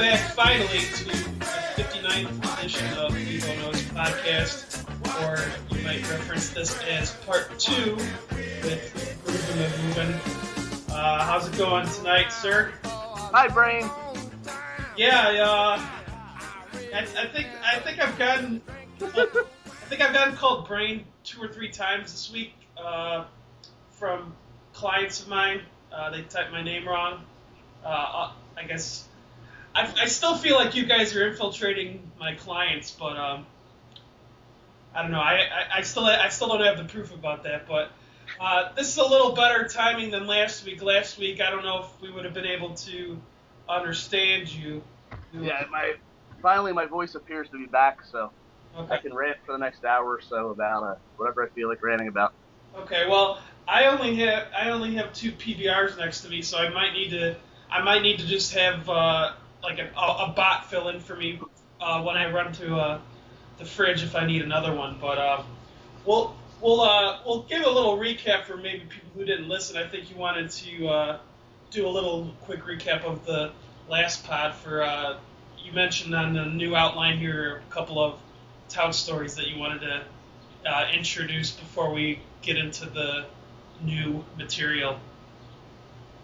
back finally to the 59th edition of the Evo Knows podcast, or you might reference this as part 2 with GroovinMahoovin. How's it going tonight, sir? Hi, Brain. Yeah, I think I've gotten called Brain 2 or 3 times this week from clients of mine. They typed my name wrong. I guess I still feel like you guys are infiltrating my clients, but I don't know. I still don't have the proof about that. But this is a little better timing than last week. Last week, I don't know if we would have been able to understand you. Yeah, finally my voice appears to be back, so okay. I can rant for the next hour or so about whatever I feel like ranting about. Okay, well, I only have 2 PBRs next to me, so I might need to just have like a bot fill in for me when I run to the fridge if I need another one. But we'll give a little recap for maybe people who didn't listen. I think you wanted to do a little quick recap of the last pod for you mentioned on the new outline here a couple of tout stories that you wanted to introduce before we get into the new material.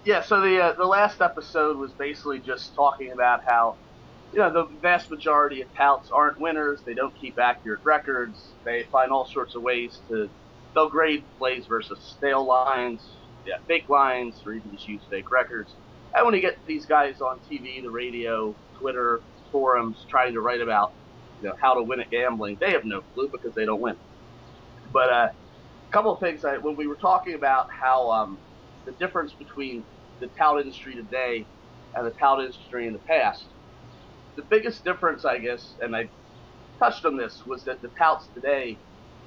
Yeah, so the last episode was basically just talking about how, the vast majority of touts aren't winners. They don't keep accurate records. They find all sorts of ways they'll grade plays versus stale lines, fake lines, or even just use fake records. And when you get these guys on TV, the radio, Twitter, forums, trying to write about, how to win at gambling, they have no clue because they don't win. But a couple of things, when we were talking about how the difference between the tout industry today and the tout industry in the past, the biggest difference, I guess, and I touched on this, was that the touts today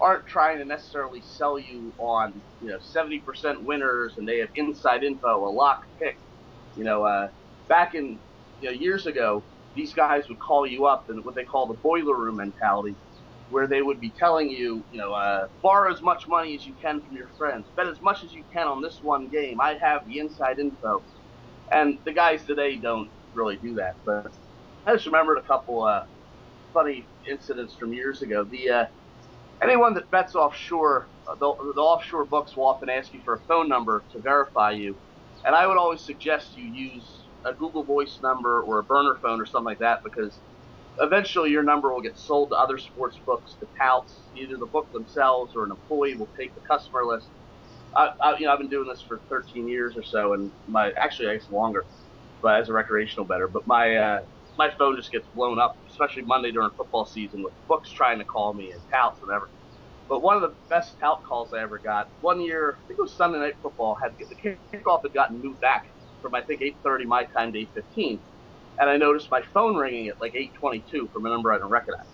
aren't trying to necessarily sell you on 70% winners and they have inside info, a lock pick. Back in years ago, these guys would call you up in what they call the boiler room mentality, where they would be telling you, borrow as much money as you can from your friends, bet as much as you can on this one game. I have the inside info. And the guys today don't really do that. But I just remembered a couple funny incidents from years ago. Anyone that bets offshore, the offshore books will often ask you for a phone number to verify you. And I would always suggest you use a Google Voice number or a burner phone or something like that, because eventually your number will get sold to other sports books, to touts. Either the book themselves or an employee will take the customer list. I've been doing this for 13 years or so, and actually I guess longer, but as a recreational bettor. But my phone just gets blown up, especially Monday during football season, with books trying to call me and touts and whatever. But one of the best tout calls I ever got, one year, I think it was Sunday Night Football, the kickoff had gotten moved back from I think 8:30 my time to 8:15. And I noticed my phone ringing at like 8:22 from a number I don't recognize.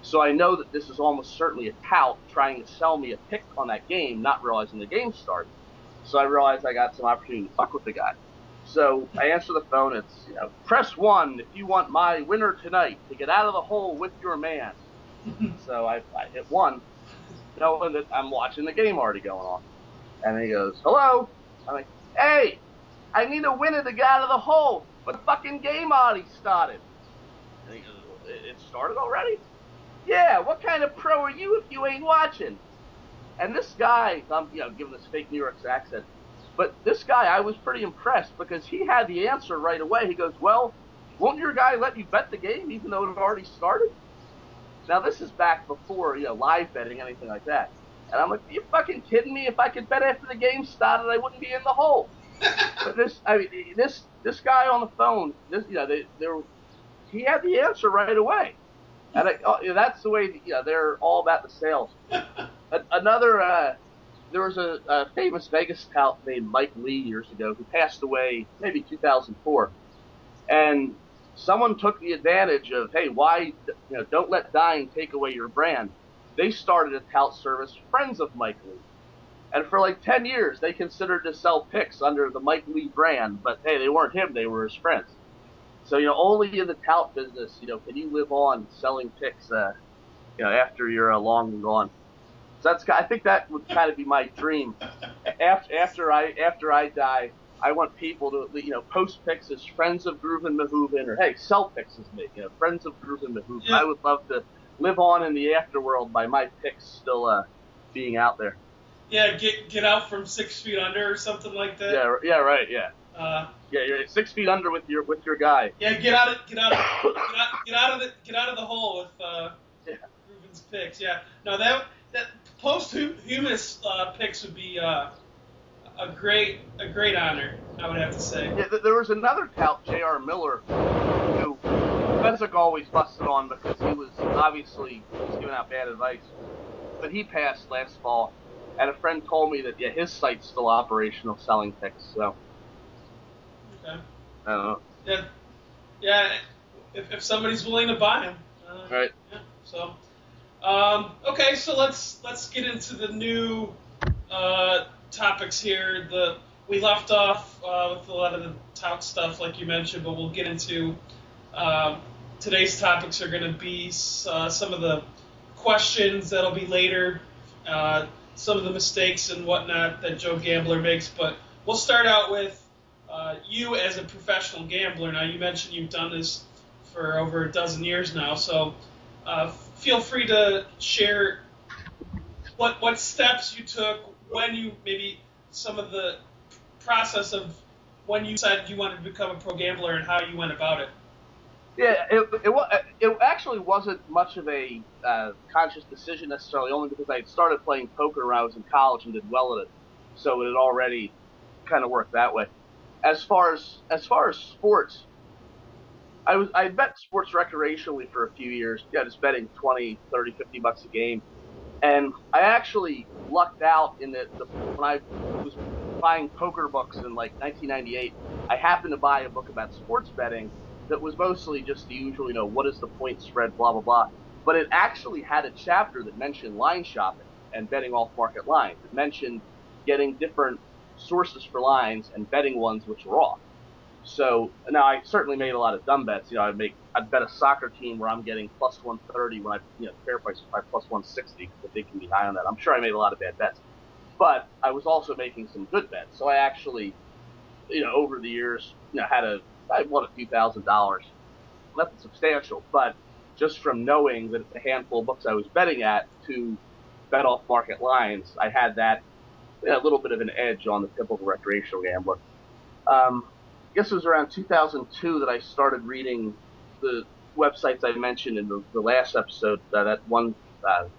So I know that this is almost certainly a tout trying to sell me a pick on that game, not realizing the game started. So I realized I got some opportunity to fuck with the guy. So I answer the phone. It's, press 1 if you want my winner tonight to get out of the hole with your man. So I hit 1, knowing that I'm watching the game already going on. And he goes, hello? I'm like, hey, I need a winner to get out of the hole. But the fucking game already started. And he goes, it started already? Yeah, what kind of pro are you if you ain't watching? And this guy, I'm giving this fake New York accent, but this guy, I was pretty impressed because he had the answer right away. He goes, well, won't your guy let you bet the game even though it had already started? Now, this is back before, live betting, anything like that. And I'm like, are you fucking kidding me? If I could bet after the game started, I wouldn't be in the hole. But this guy on the phone, he had the answer right away, and that's the way they're all about the sales. There was a famous Vegas tout named Mike Lee years ago who passed away maybe 2004, and someone took the advantage of, hey, why don't let dying take away your brand. They started a tout service, Friends of Mike Lee. And for like 10 years, they considered to sell picks under the Mike Lee brand, but hey, they weren't him, they were his friends. So, only in the tout business, can you live on selling picks, after you're long and gone. So I think that would kind of be my dream. After I die, I want people to, post pics as friends of GroovinMahoovin, or hey, sell pics as me, friends of GroovinMahoovin. Yeah. I would love to live on in the afterworld by my pics still being out there. Yeah, get out from 6 feet under or something like that. Yeah, right, yeah. Yeah, you're 6 feet under with your guy. Yeah, get out of the hole with Groovin's picks. Yeah, no, that posthumous picks would be a great honor. I would have to say. Yeah, there was another tout, J.R. Miller, who Fezzik always busted on because he was giving out bad advice. But he passed last fall, and a friend told me that his site's still operational, selling picks. So. Okay. I don't know. Yeah. If somebody's willing to buy them. Right. Yeah. So. Okay, so let's get into the new topics here. We left off with a lot of the tout stuff, like you mentioned, but we'll get into today's topics are going to be some of the questions that'll be later, some of the mistakes and whatnot that Joe Gambler makes. But we'll start out with you as a professional gambler. Now, you mentioned you've done this for over a dozen years now, so feel free to share what steps you took, when you maybe some of the process of when you decided you wanted to become a pro gambler and how you went about it. Yeah, it actually wasn't much of a conscious decision necessarily, only because I had started playing poker when I was in college and did well at it, so it had already kind of worked that way. As far as sports, I bet sports recreationally for a few years, just betting 20, 30, 50 bucks a game. And I actually lucked out in that when I was buying poker books in like 1998, I happened to buy a book about sports betting that was mostly just the usual, what is the point spread, blah, blah, blah. But it actually had a chapter that mentioned line shopping and betting off-market lines. It mentioned getting different sources for lines and betting ones which were off. So now I certainly made a lot of dumb bets. I'd bet a soccer team where I'm getting plus 130 when the fair price is probably plus 160 because they can be high on that. I'm sure I made a lot of bad bets, but I was also making some good bets. So I actually, over the years, I won a few $1,000s. Nothing substantial, but just from knowing that the handful of books I was betting at to bet off market lines, I had that a little bit of an edge on the typical recreational gambler. I guess it was around 2002 that I started reading the websites I mentioned in the last episode, that one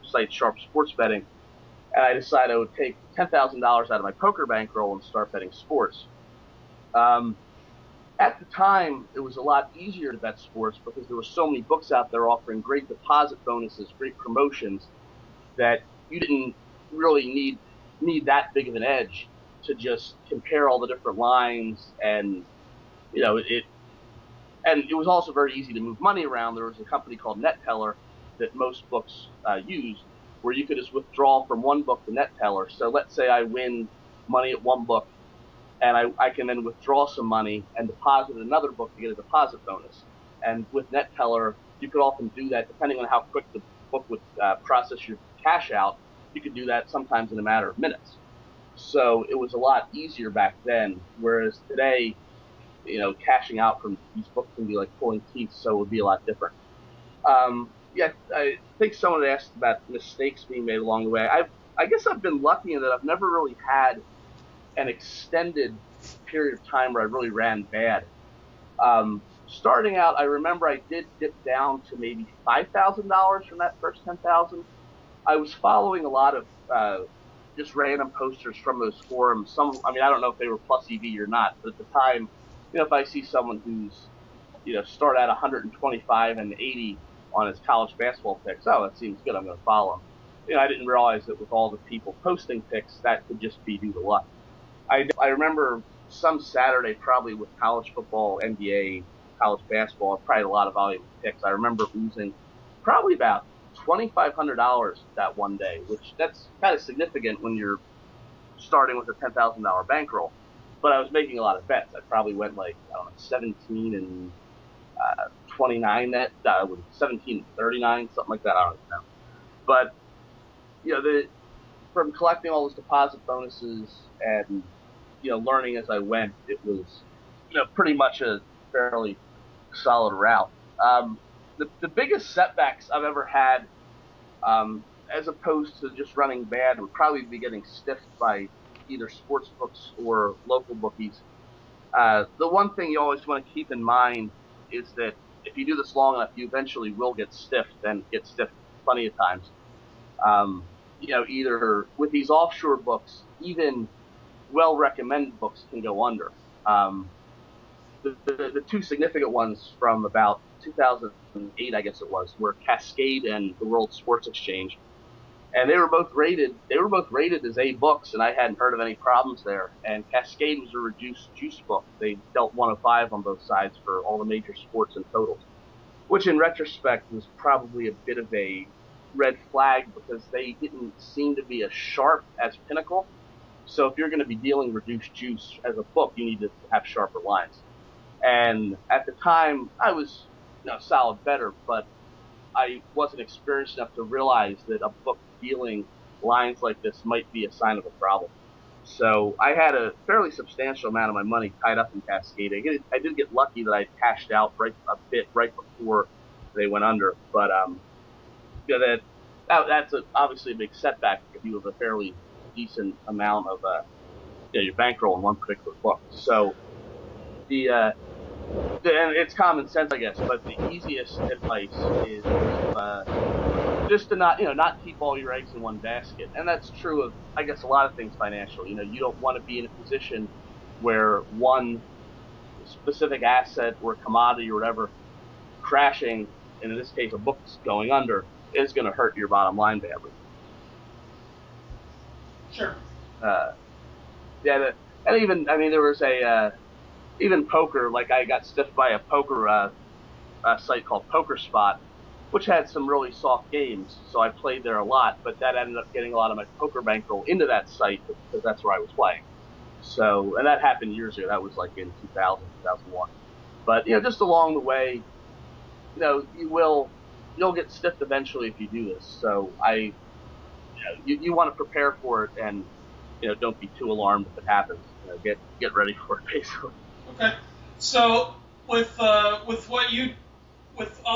site, Sharp Sports Betting, and I decided I would take $10,000 out of my poker bankroll and start betting sports. At the time, it was a lot easier to bet sports because there were so many books out there offering great deposit bonuses, great promotions, that you didn't really need that big of an edge to just compare all the different lines and it was also very easy to move money around. There was a company called NetTeller that most books used, where you could just withdraw from one book to NetTeller. So let's say I win money at one book, and I can then withdraw some money and deposit in another book to get a deposit bonus. And with NetTeller, you could often do that depending on how quick the book would process your cash out. You could do that sometimes in a matter of minutes. So it was a lot easier back then, whereas today, cashing out from these books can be like pulling teeth, so it would be a lot different. I think someone asked about mistakes being made along the way. I guess I've been lucky in that I've never really had an extended period of time where I really ran bad. Starting out, I remember I did dip down to maybe $5,000 from that first 10,000. I was following a lot of just random posters from those forums. I don't know if they were plus EV or not, but at the time, if I see someone who's, start at 125 and 80 on his college basketball picks, that seems good, I'm going to follow him. I didn't realize that with all the people posting picks, that could just be due to luck. I remember some Saturday, probably with college football, NBA, college basketball, probably a lot of volume of picks. I remember losing probably about $2,500 that one day, which that's kind of significant when you're starting with a $10,000 bankroll. But I was making a lot of bets. I probably went 17 and 29 with 17 and 39, something like that. I don't know. But from collecting all those deposit bonuses and learning as I went, it was, pretty much a fairly solid route. The biggest setbacks I've ever had, as opposed to just running bad, would probably be getting stiffed by either sports books or local bookies. The one thing you always want to keep in mind is that if you do this long enough, you eventually will get stiffed, and get stiffed plenty of times. Either with these offshore books, even well-recommended books can go under. The two significant ones from about 2008, I guess it was, were Cascade and the World Sports Exchange, and they were both rated as A books, and I hadn't heard of any problems there. And Cascade was a reduced juice book. They dealt 105 on both sides for all the major sports and totals, which in retrospect was probably a bit of a red flag, because they didn't seem to be as sharp as Pinnacle. So if you're going to be dealing reduced juice as a book, you need to have sharper lines. And at the time, I was solid better, but I wasn't experienced enough to realize that a book dealing lines like this might be a sign of a problem. So I had a fairly substantial amount of my money tied up in Cascade. I did get lucky that I cashed out right before they went under, but that's obviously a big setback if you have a fairly decent amount of your bankroll in one particular book. So and it's common sense, I guess, but the easiest advice is just to not keep all your eggs in one basket. And that's true of, I guess, a lot of things financial. You don't want to be in a position where one specific asset or commodity or whatever crashing, and in this case a book's going under, is going to hurt your bottom line badly. Sure. And even, there was even poker, like I got stiffed by a poker site called Poker Spot, which had some really soft games, so I played there a lot, but that ended up getting a lot of my poker bankroll into that site because that's where I was playing. So, and that happened years ago. That was like in 2000, 2001. But, just along the way, you'll get stiffed eventually if you do this. So you want to prepare for it, and, don't be too alarmed if it happens. Get ready for it, basically. Okay. So with all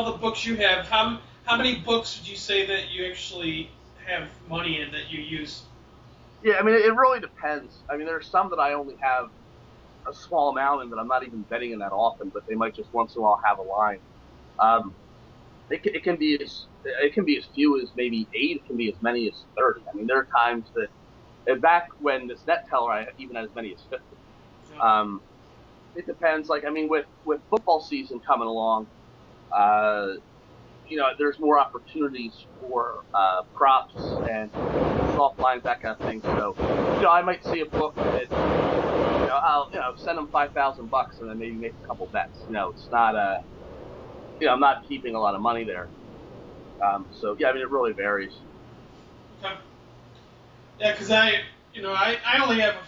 the books you have, how many books would you say that you actually have money in that you use? Yeah, it really depends. There are some that I only have a small amount in that I'm not even betting in that often, but they might just once in a while have a line. It can be as few as maybe 8. It can be as many as 30. There are times that, back when this net teller, I even had as many as 50. Yeah. It depends. With football season coming along, there's more opportunities for props and soft lines, that kind of thing. So, I might see a book that, I'll send them $5,000 and then maybe make a couple bets. It's not I'm not keeping a lot of money there. So yeah, it really varies. Okay. Yeah, because I only have a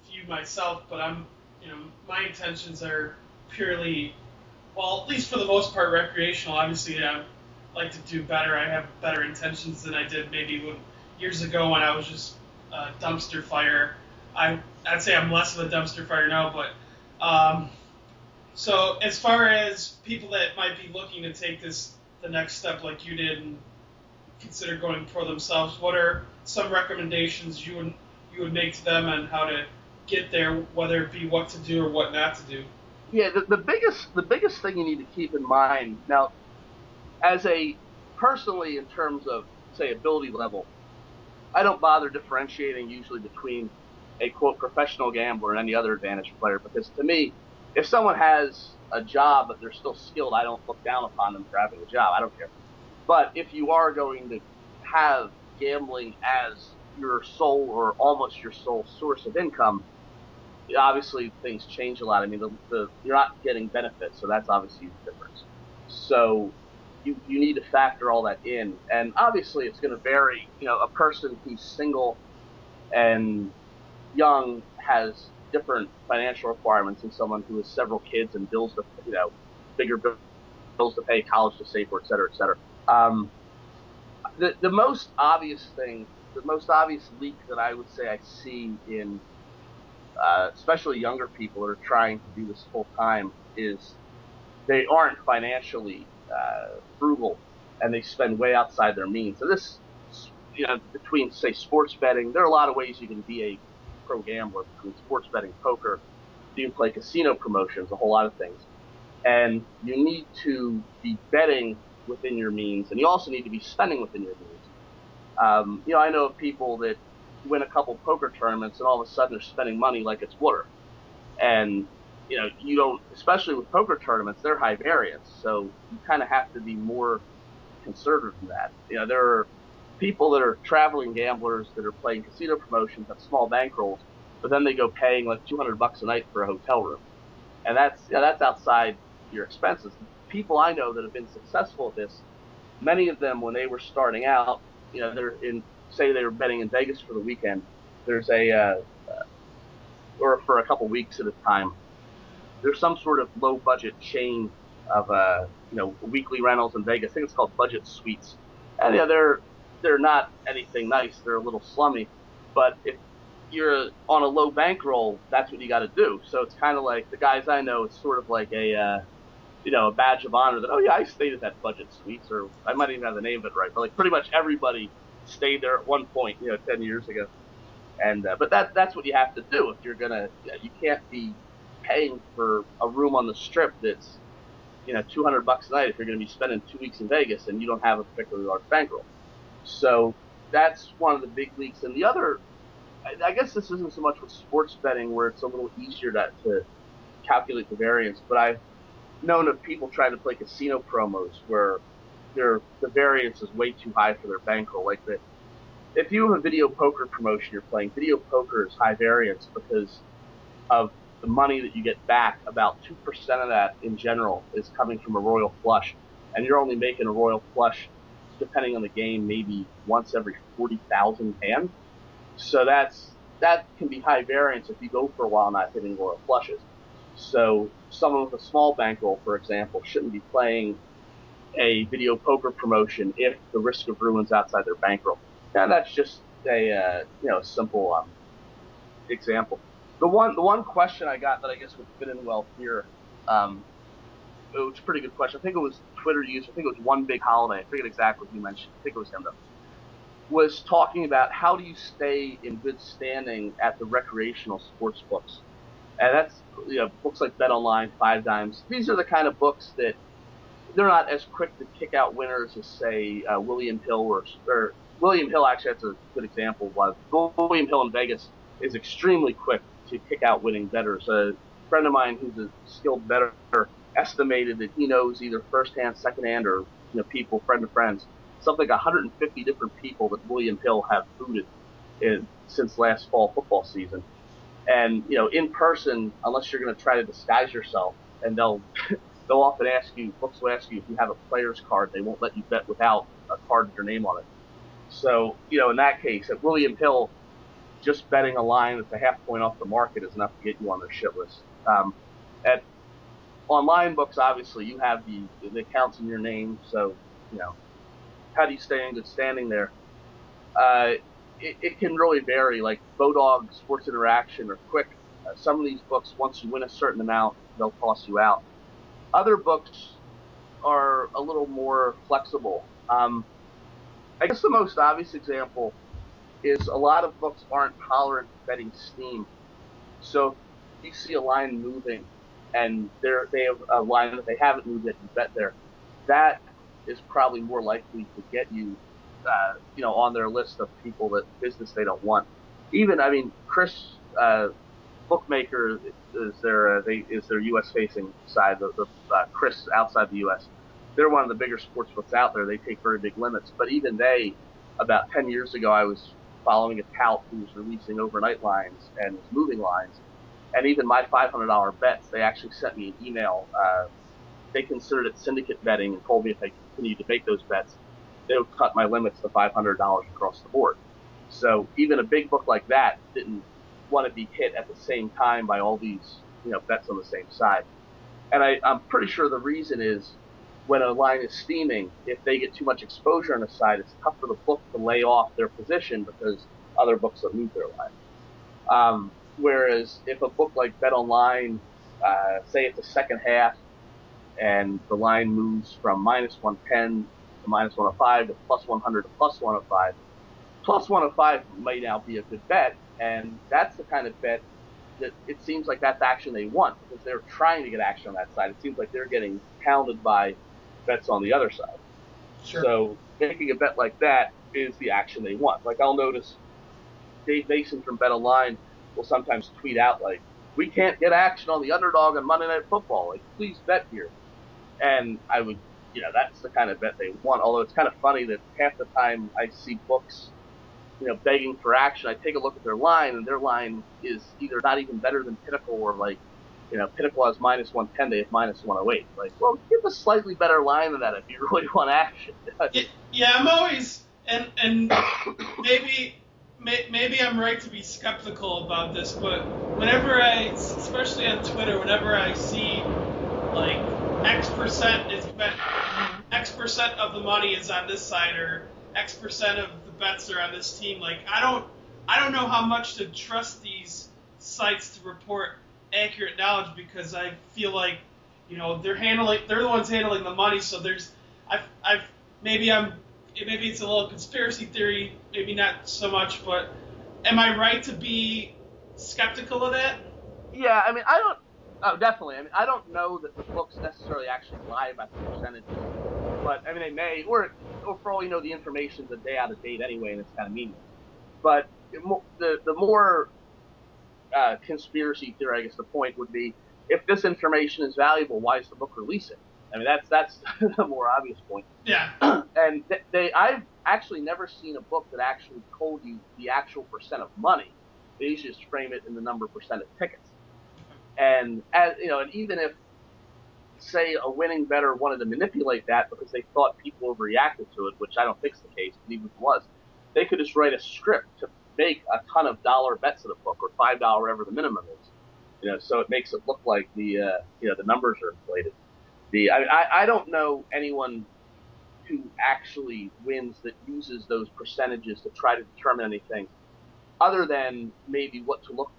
few myself, but my intentions are purely, well, at least for the most part, recreational. Obviously, I like to do better. I have better intentions than I did maybe years ago when I was just a dumpster fire. I'd say I'm less of a dumpster fire now, but so as far as people that might be looking to take the next step like you did and consider going pro themselves, what are some recommendations you would make to them on how to get there, whether it be what to do or what not to do? Yeah, the biggest thing you need to keep in mind now, personally, in terms of, say, ability level, I don't bother differentiating usually between a quote professional gambler and any other advantage player, because to me, if someone has a job but they're still skilled, I don't look down upon them for having a job. I don't care. But if you are going to have gambling as your sole or almost your sole source of income, obviously things change a lot. You're not getting benefits, so that's obviously the difference. So you need to factor all that in, and obviously it's going to vary. A person who's single and young has different financial requirements than someone who has several kids and bills to, bigger bills to pay, college to save for, et cetera, et cetera. The most obvious leak that I would say I see in especially younger people that are trying to do this full time, is they aren't financially frugal, and they spend way outside their means. So this, between say sports betting, there are a lot of ways you can be a pro gambler. Between sports betting, poker, you can play casino promotions, a whole lot of things, and you need to be betting within your means, and you also need to be spending within your means. I know of people that win a couple poker tournaments, and all of a sudden they're spending money like it's water. And you don't, especially with poker tournaments, they're high variance, so you kind of have to be more conservative than that. There are people that are traveling gamblers that are playing casino promotions at small bankrolls, but then they go paying like $200 a night for a hotel room, and that's outside your expenses. People I know that have been successful at this, many of them when they were starting out, say they were betting in Vegas for the weekend. There's or for a couple weeks at a time. There's some sort of low budget chain of weekly rentals in Vegas. I think it's called Budget Suites, and they're not anything nice. They're a little slummy, but if you're on a low bankroll, that's what you got to do. So it's kind of like the guys I know. It's sort of like a badge of honor that, oh yeah, I stayed at that Budget Suites, or I might even have the name of it right, but like pretty much everybody stayed there at one point, 10 years ago. And but that's what you have to do if you're gonna. You can't be paying for a room on the Strip that's $200 a night if you're going to be spending 2 weeks in Vegas and you don't have a particularly large bankroll. So that's one of the big leaks. And the other, I guess this isn't so much with sports betting where it's a little easier to calculate the variance, but I've known of people trying to play casino promos where the variance is way too high for their bankroll. Like if you have a video poker promotion you're playing, video poker is high variance because of the money that you get back. About 2% of that in general is coming from a royal flush, and you're only making a royal flush, depending on the game, maybe once every 40,000 hands. So that can be high variance if you go for a while not hitting royal flushes. So someone with a small bankroll, for example, shouldn't be playing a video poker promotion if the risk of ruin's outside their bankroll. And that's just a simple example. The one question I got that I guess would fit in well here, it was a pretty good question. I think it was Twitter user. I think it was One Big Holiday. I forget exactly who you mentioned. I think it was him though. Was talking about how do you stay in good standing at the recreational sports books, and that's books like Bet Online, Five Dimes. These are the kind of books that they're not as quick to kick out winners as say William Hill or William Hill. Actually, that's a good example. Was William Hill in Vegas is extremely quick to kick out winning bettors. A friend of mine who's a skilled bettor estimated that he knows either firsthand, secondhand, or people, friend of friends, something like 150 different people that William Hill have booted since last fall football season. And in person, unless you're going to try to disguise yourself, and they'll often books will ask you if you have a player's card. They won't let you bet without a card with your name on it. So in that case, at William Hill, just betting a line that's a half point off the market is enough to get you on their shit list. At online books, obviously, you have the accounts in your name, so how do you stay in good standing there? It can really vary. Like Bodog, Sports Interaction, or Quick. Some of these books, once you win a certain amount, they'll toss you out. Other books are a little more flexible. I guess the most obvious example is a lot of books aren't tolerant to betting steam. So if you see a line moving and they have a line that they haven't moved yet, you bet there, that is probably more likely to get you, on their list of people that business they don't want. Chris, bookmaker is their U.S. facing side. The Chris outside the U.S. They're one of the bigger sports books out there. They take very big limits, but even they, about 10 years ago, I was following a tout who was releasing overnight lines and was moving lines. And even my $500 bets, they actually sent me an email. They considered it syndicate betting and told me if I continued to make those bets, they would cut my limits to $500 across the board. So even a big book like that didn't want to be hit at the same time by all these bets on the same side. And I'm pretty sure the reason is when a line is steaming, if they get too much exposure on the side, it's tough for the book to lay off their position because other books have moved their line. Whereas if a book like Bet Online, say it's a second half, and the line moves from minus 110 to minus 105 to plus 100 to plus 105, plus 105 may now be a good bet, and that's the kind of bet that it seems like that's action they want because they're trying to get action on that side. It seems like they're getting pounded by bets on the other side. Sure. So making a bet like that is the action they want. Like I'll notice Dave Mason from Bet Online will sometimes tweet out like, "We can't get action on the underdog on Monday Night Football. Like, please bet here." And I would, that's the kind of bet they want. Although it's kind of funny that half the time I see books, begging for action, I take a look at their line, and their line is either not even better than Pinnacle or like, Pinnacle has minus 110, they have minus 108. Like, well, give a slightly better line than that if you really want action. Yeah, I'm always, and maybe I'm right to be skeptical about this, but whenever especially on Twitter, whenever I see like X percent of the money is on this side, or X percent of the bets are on this team, like I don't know how much to trust these sites to report accurate knowledge, because I feel like they're the ones handling the money, so maybe it's a little conspiracy theory, maybe not so much, but am I right to be skeptical of that? Yeah, I mean, definitely. I mean, I don't know that the books necessarily actually lie about the percentages, but I mean, they may, or for all you know, the information's a day out of date anyway, and it's kind of meaningless. But the more conspiracy theory, I guess the point would be, if this information is valuable, why is the book releasing? I mean, that's the more obvious point. Yeah. And I've actually never seen a book that actually told you the actual percent of money. They usually just frame it in the number percent of tickets. And and even if, say, a winning bettor wanted to manipulate that because they thought people overreacted to it, which I don't think is the case, but even if it was, they could just write a script to make a ton of dollar bets in a book, or $5, whatever the minimum is. So it makes it look like the numbers are inflated. I don't know anyone who actually wins that uses those percentages to try to determine anything other than maybe what to look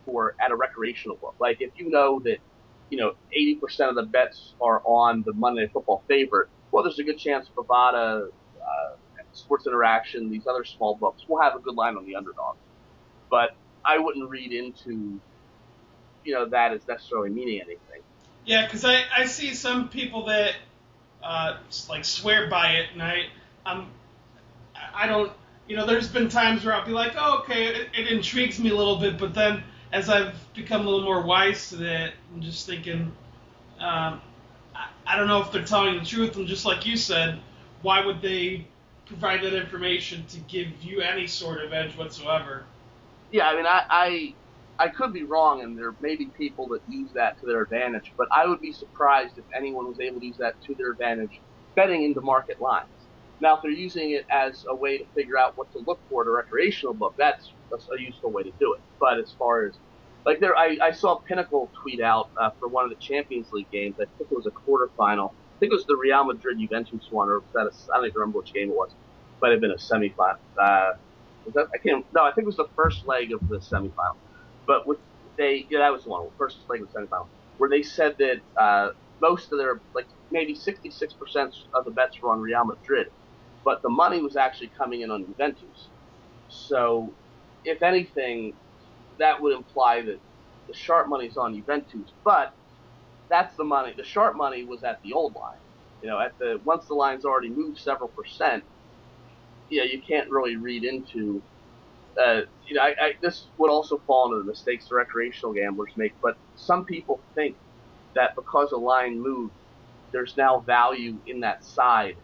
for at a recreational book. Like if you know that 80% of the bets are on the Monday Night Football favorite, well, there's a good chance Bovada, Sports Interaction, these other small books will have a good line on the underdog. But I wouldn't read into that as necessarily meaning anything. Yeah, because I see some people that like swear by it, and I don't, there's been times where I'll be like, oh, okay, it intrigues me a little bit, but then as I've become a little more wise to that, I'm just thinking, I don't know if they're telling the truth, and just like you said, why would they provide that information to give you any sort of edge whatsoever? Yeah, I mean, I could be wrong, and there may be people that use that to their advantage, but I would be surprised if anyone was able to use that to their advantage betting into market lines. Now, if they're using it as a way to figure out what to look for in a recreational book, that's a useful way to do it. But as far as, like, I saw Pinnacle tweet out for one of the Champions League games. I think it was a quarterfinal. I think it was the Real Madrid-Juventus one, or I don't even remember which game it was. Might have been a semifinal. I think it was the first leg of the semifinal. But that was the one, first leg of the semifinal, where they said that most of their, like maybe 66% of the bets were on Real Madrid, but the money was actually coming in on Juventus. So, if anything, that would imply that the sharp money's on Juventus, but that's the money. The sharp money was at the old line. Once the line's already moved several percent, you can't really read into. This would also fall into the mistakes the recreational gamblers make, but some people think that because a line moved, there's now value in that side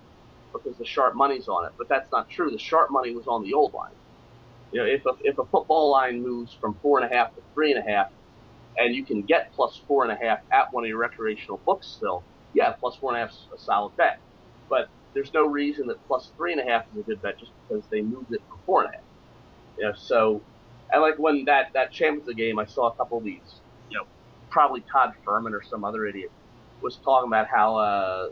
because the sharp money's on it. But that's not true. The sharp money was on the old line. If a football line moves from 4.5 to 3.5, and you can get plus 4.5 at one of your recreational books still, yeah, plus 4.5 is a solid bet. But there's no reason that plus 3.5 is a good bet just because they moved it from 4.5. So, and like when that Champions League game, I saw a couple of these, probably Todd Furman or some other idiot was talking about how,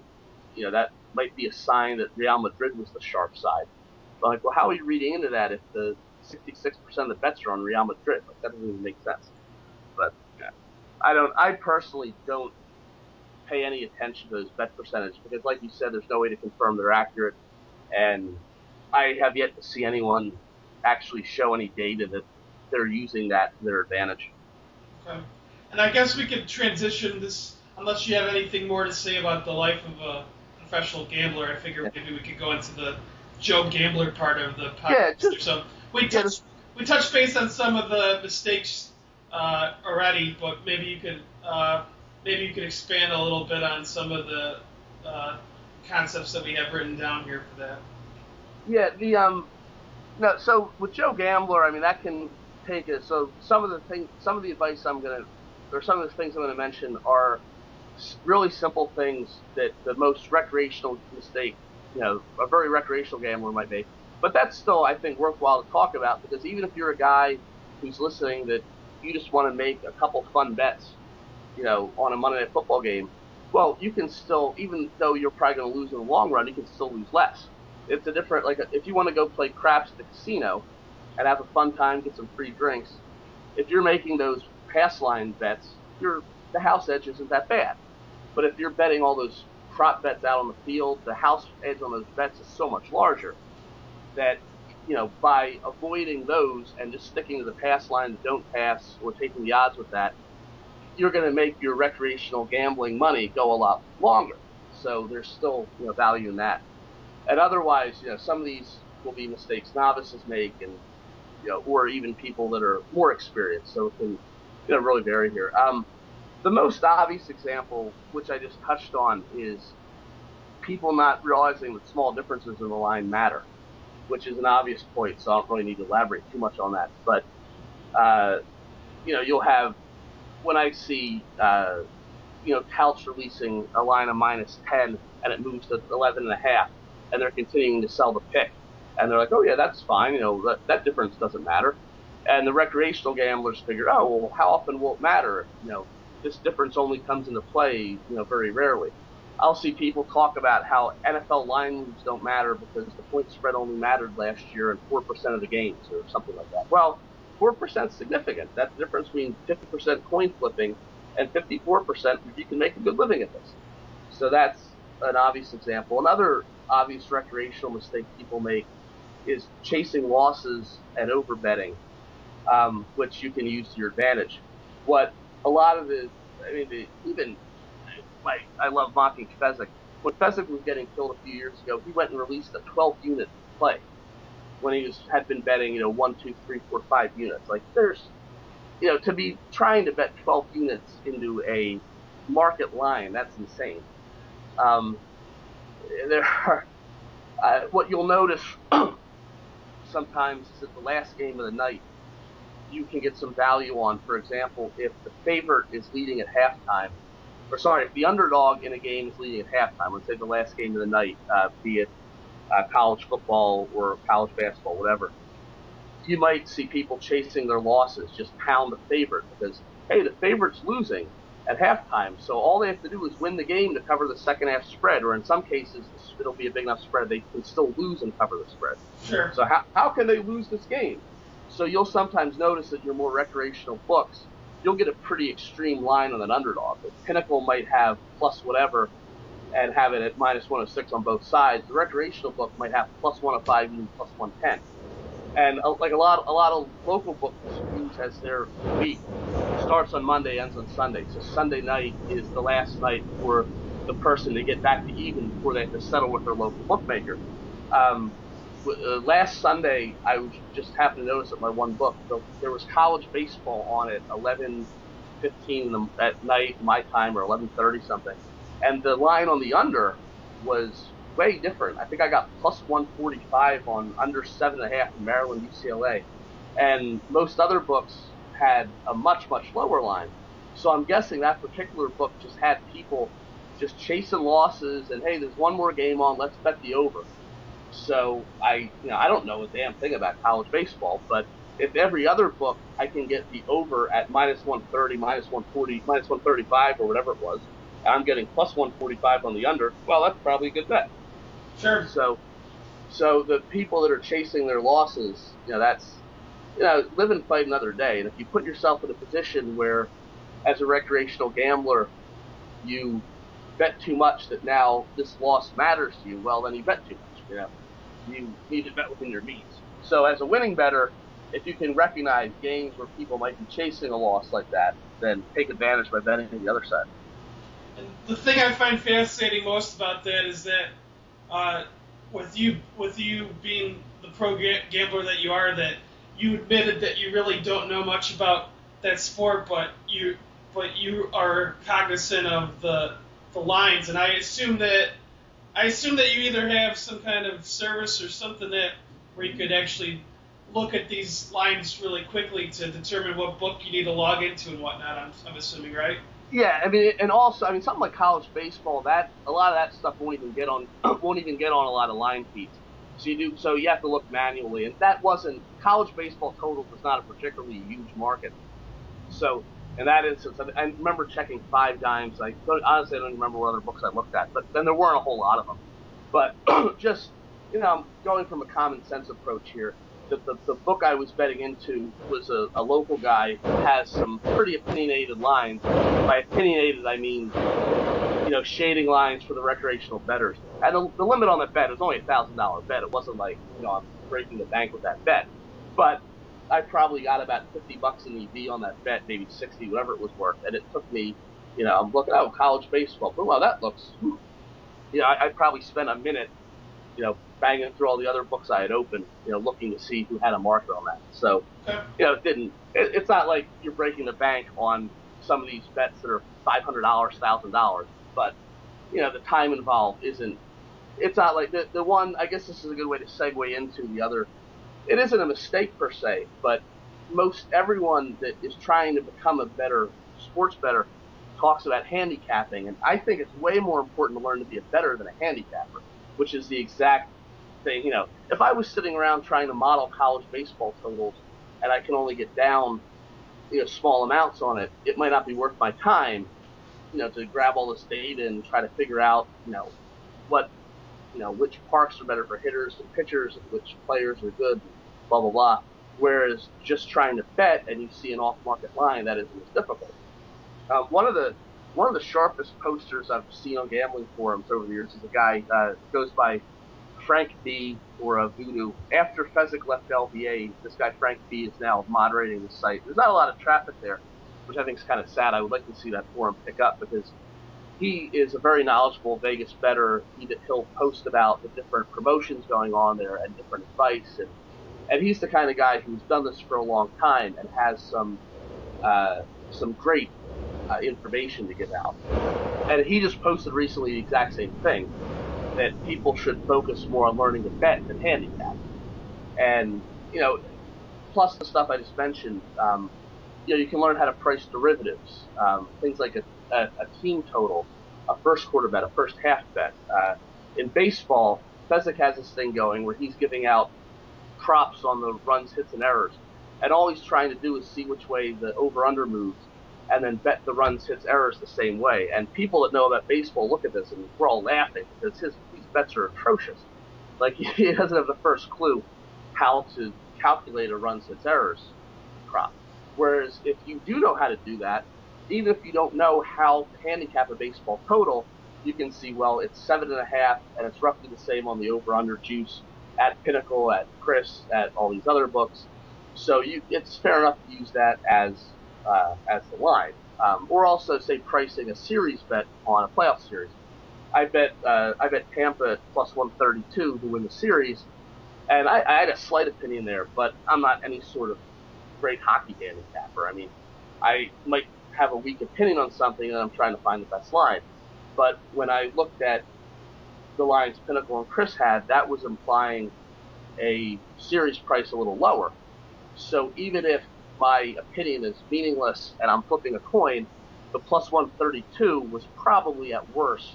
that might be a sign that Real Madrid was the sharp side. But like, well, how are you reading into that if the 66% of the bets are on Real Madrid. Like, that doesn't even make sense. But yeah, I personally don't pay any attention to those bet percentages because, like you said, there's no way to confirm they're accurate, and I have yet to see anyone actually show any data that they're using that to their advantage. Okay. And I guess we could transition this, unless you have anything more to say about the life of a professional gambler. I figure maybe we could go into the Joe Gambler part of the podcast. Yeah, Or so we touched base on some of the mistakes already, but maybe you could expand a little bit on some of the concepts that we have written down here for that. Yeah, no. So with Joe Gambler, I mean that can take it. So some of the things I'm gonna mention are really simple things that the most recreational mistake, a very recreational gambler might make. But that's still, I think, worthwhile to talk about because even if you're a guy who's listening that you just want to make a couple fun bets, on a Monday Night Football game, well, you can still, even though you're probably going to lose in the long run, you can still lose less. It's a different, if you want to go play craps at the casino and have a fun time, get some free drinks, if you're making those pass line bets, the house edge isn't that bad. But if you're betting all those prop bets out on the field, the house edge on those bets is so much larger that, by avoiding those and just sticking to the pass line that don't pass or taking the odds with that, you're going to make your recreational gambling money go a lot longer. So there's still, value in that. And otherwise, some of these will be mistakes novices make, and or even people that are more experienced. So it can, really vary here. The most obvious example, which I just touched on, is people not realizing that small differences in the line matter, which is an obvious point. So I don't really need to elaborate too much on that. But you'll have, when I see touts releasing a line of -10 and it moves to 11.5, and they're continuing to sell the pick, and they're like, oh yeah, that's fine, that difference doesn't matter, and the recreational gamblers figure, oh well, how often will it matter? This difference only comes into play, very rarely. I'll see people talk about how NFL line moves don't matter because the point spread only mattered last year in 4% of the games or something like that. Well, 4% is significant. That's the difference between 50% coin flipping and 54%. You can make a good living at this. So that's an obvious example. Another obvious recreational mistake people make is chasing losses and overbetting, which you can use to your advantage. What a lot of I love mocking Fezzik. When Fezzik was getting killed a few years ago, he went and released a 12-unit play when he had been betting, 1, 2, 3, 4, 5 units. Like, there's, to be trying to bet 12 units into a market line, that's insane. There are, what you'll notice sometimes is that the last game of the night, you can get some value on. For example, if the favorite is leading at halftime, if the underdog in a game is leading at halftime, let's say the last game of the night, be it college football or college basketball, whatever, you might see people chasing their losses, just pound the favorite because, hey, the favorite's losing at halftime, so all they have to do is win the game to cover the second half spread, or in some cases, it'll be a big enough spread they can still lose and cover the spread. Sure. So how can they lose this game? So you'll sometimes notice that your more recreational books, you'll get a pretty extreme line on an underdog. The Pinnacle might have plus whatever and have it at -106 on both sides. The recreational book might have +105 and +110. And like a lot of local books use as their week starts on Monday, ends on Sunday. So Sunday night is the last night for the person to get back to even before they have to settle with their local bookmaker. Last Sunday, I was just happened to notice at my one book, there was college baseball on at 11:15 at night, my time, or 11:30 something, and the line on the under was way different. I think I got +145 on under 7.5 in Maryland UCLA, and most other books had a much lower line. So I'm guessing that particular book just had people just chasing losses, and hey, there's one more game on, let's bet the over. So I don't know a damn thing about college baseball, but if every other book I can get the over at -130, -140, -135, or whatever it was, and I'm getting +145 on the under, well, that's probably a good bet. Sure. So the people that are chasing their losses, that's live and fight another day. And if you put yourself in a position where, as a recreational gambler, you bet too much that now this loss matters to you, well, then you bet too much. You need to bet within your means. So as a winning bettor, if you can recognize games where people might be chasing a loss like that, then take advantage by betting on the other side. And the thing I find fascinating most about that is that with you being the pro gambler that you are, that you admitted that you really don't know much about that sport, but you are cognizant of the lines, and I assume that you either have some kind of service or something where you could actually look at these lines really quickly to determine what book you need to log into and whatnot. I'm assuming, right? Yeah, and also, something like college baseball, that a lot of that stuff won't even get on a lot of line feeds. So you have to look manually, and that wasn't college baseball total was not a particularly huge market. So in that instance, I remember checking 5 Dimes. Honestly, I don't remember what other books I looked at, but then there weren't a whole lot of them. But just I'm going from a common sense approach here. The book I was betting into was a local guy who has some pretty opinionated lines. By opinionated, I mean, shading lines for the recreational bettors. And the limit on that bet was only $1,000 bet. It wasn't like, I'm breaking the bank with that bet. But I probably got about $50 in EV on that bet, maybe 60, whatever it was worth. And it took me, I'm looking at college baseball. But, well, that looks, I probably spent a minute, banging through all the other books I had opened, looking to see who had a market on that. So, it's not like you're breaking the bank on some of these bets that are $500, $1,000, but, the time involved it's not like the one, I guess this is a good way to segue into the other. It isn't a mistake per se, but most everyone that is trying to become a better sports bettor talks about handicapping, and I think it's way more important to learn to be a bettor than a handicapper, which is the exact thing. If I was sitting around trying to model college baseball totals and I can only get down, small amounts on it, it might not be worth my time, to grab all this data and try to figure out, what, which parks are better for hitters and pitchers and which players are good, blah, blah, blah. Whereas just trying to bet and you see an off-market line, that isn't as difficult. One of the sharpest posters I've seen on gambling forums over the years is a guy goes by Frank B. or Voodoo. After Fezzik left LBA, this guy Frank B. is now moderating the site. There's not a lot of traffic there, which I think is kind of sad. I would like to see that forum pick up because he is a very knowledgeable Vegas bettor. He'll post about the different promotions going on there and different advice, and he's the kind of guy who's done this for a long time and has some great information to give out. And he just posted recently the exact same thing, that people should focus more on learning to bet than handicap. And, plus the stuff I just mentioned, you can learn how to price derivatives, things like a team total, a first quarter bet, a first half bet. In baseball, Fezzik has this thing going where he's giving out props on the runs, hits, and errors. And all he's trying to do is see which way the over-under moves and then bet the runs, hits, errors the same way. And people that know about baseball look at this and we're all laughing because these bets are atrocious. Like, he doesn't have the first clue how to calculate a runs, hits, errors prop. Whereas if you do know how to do that, even if you don't know how to handicap a baseball total, you can see, well, it's 7.5, and it's roughly the same on the over-under juice at Pinnacle, at Chris, at all these other books. So it's fair enough to use that as the line. Or also, say, pricing a series bet on a playoff series. I bet Tampa at plus 132 to win the series, and I had a slight opinion there, but I'm not any sort of great hockey handicapper. I mean, I might have a weak opinion on something, and I'm trying to find the best line. But when I looked at the lines Pinnacle and Chris had, that was implying a series price a little lower. So even if my opinion is meaningless and I'm flipping a coin, the plus 132 was probably at worst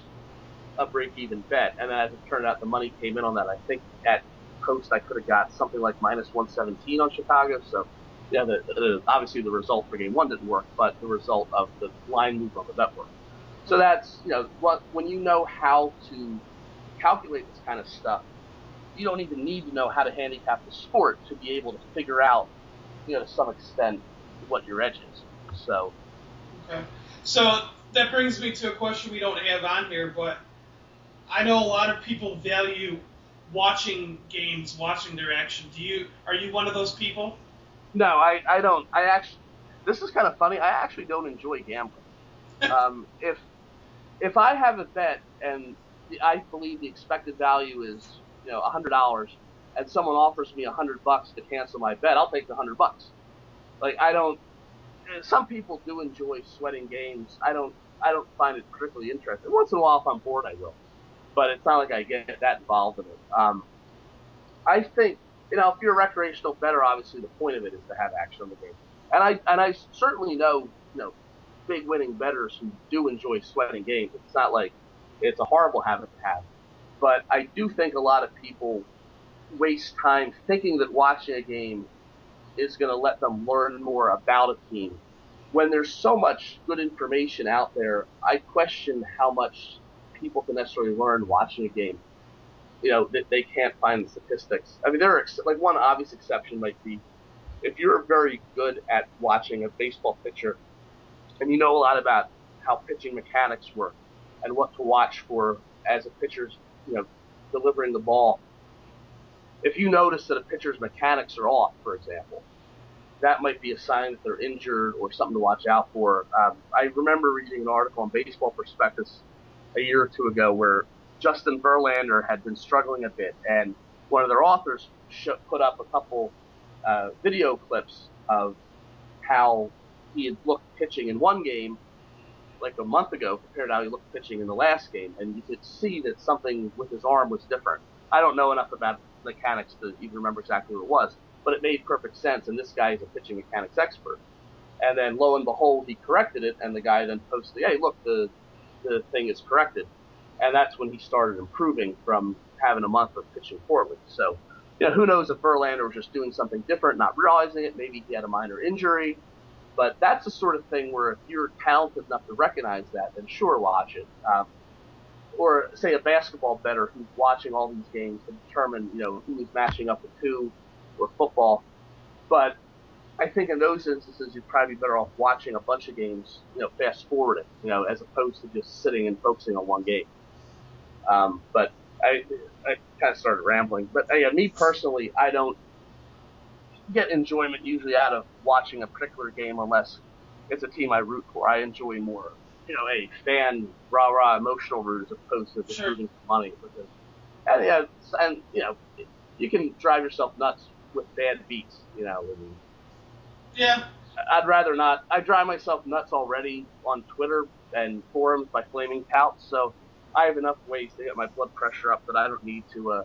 a break-even bet. And then as it turned out, the money came in on that. I think at Coast I could have got something like minus 117 on Chicago. So yeah, obviously the result for game one didn't work, but the result of the line move on the bet worked. So that's, when you know how to calculate this kind of stuff, you don't even need to know how to handicap the sport to be able to figure out to some extent what your edge is. So. Okay. So that brings me to a question we don't have on here, but I know a lot of people value watching games, watching their action. Are you one of those people? No, I don't. This is kind of funny. I actually don't enjoy gambling. If I have a bet and I believe the expected value is $100, and someone offers me $100 to cancel my bet, I'll take the $100. Like, I don't. Some people do enjoy sweating games. I don't find it particularly interesting. Once in a while, if I'm bored, I will. But it's not like I get that involved in it. I think, if you're a recreational bettor, obviously the point of it is to have action on the game. And I certainly know, big winning bettors who do enjoy sweating games. It's not like it's a horrible habit to have. But I do think a lot of people waste time thinking that watching a game is going to let them learn more about a team. When there's so much good information out there, I question how much people can necessarily learn watching a game. That they can't find the statistics. I mean, there are like one obvious exception might be if you're very good at watching a baseball pitcher and you know a lot about how pitching mechanics work and what to watch for as a pitcher's, delivering the ball. If you notice that a pitcher's mechanics are off, for example, that might be a sign that they're injured or something to watch out for. I remember reading an article on Baseball Prospectus a year or two ago where Justin Verlander had been struggling a bit, and one of their authors put up a couple video clips of how he had looked pitching in one game like a month ago compared to how he looked pitching in the last game, and you could see that something with his arm was different. I don't know enough about mechanics to even remember exactly what it was, but it made perfect sense, and this guy is a pitching mechanics expert. And then lo and behold, he corrected it, and the guy then posted, hey, look, the thing is corrected. And that's when he started improving from having a month of pitching poorly. So, who knows if Verlander was just doing something different, not realizing it. Maybe he had a minor injury. But that's the sort of thing where if you're talented enough to recognize that, then sure, watch it. Or say a basketball bettor who's watching all these games to determine, who is matching up with who, or football. But I think in those instances, you'd probably be better off watching a bunch of games, fast forwarding, as opposed to just sitting and focusing on one game. But I kind of started rambling. But me personally, I don't get enjoyment usually out of watching a particular game unless it's a team I root for. I enjoy more, a fan rah-rah emotional root as opposed to just rooting for money. Because, you can drive yourself nuts with bad beats, Yeah. I'd rather not. I drive myself nuts already on Twitter and forums by flaming touts, so I have enough ways to get my blood pressure up that I don't need to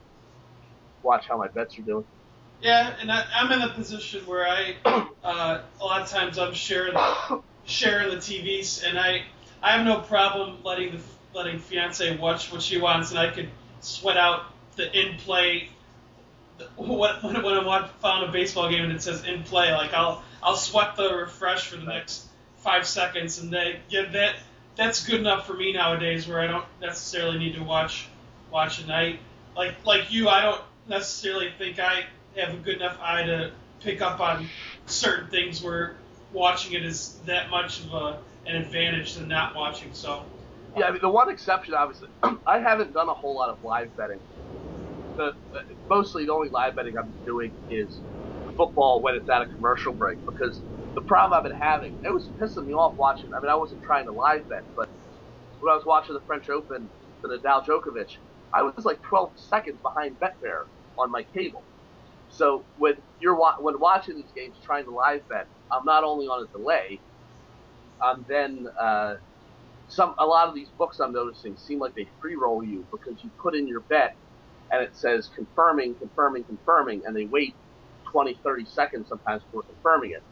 watch how my bets are doing. Yeah, and I'm in a position where a lot of times I'm sharing the TVs, and I have no problem letting fiance watch what she wants, and I could sweat out the in play. When I found a baseball game and it says in play, like I'll sweat the refresh for the next 5 seconds, and that's good enough for me nowadays, where I don't necessarily need to watch a night. Like you, I don't necessarily think I have a good enough eye to pick up on certain things where watching it is that much of an advantage than not watching. So yeah, I mean, the one exception, obviously, I haven't done a whole lot of live betting. Mostly the only live betting I'm doing is football when it's at a commercial break, because the problem I've been having, it was pissing me off watching. I mean, I wasn't trying to live bet, but when I was watching the French Open for Nadal Djokovic, I was like 12 seconds behind Betfair on my cable. So when watching these games, trying to live bet, I'm not only on a delay, I'm then a lot of these books I'm noticing seem like they free roll you because you put in your bet and it says confirming, and they wait 20, 30 seconds sometimes before confirming it.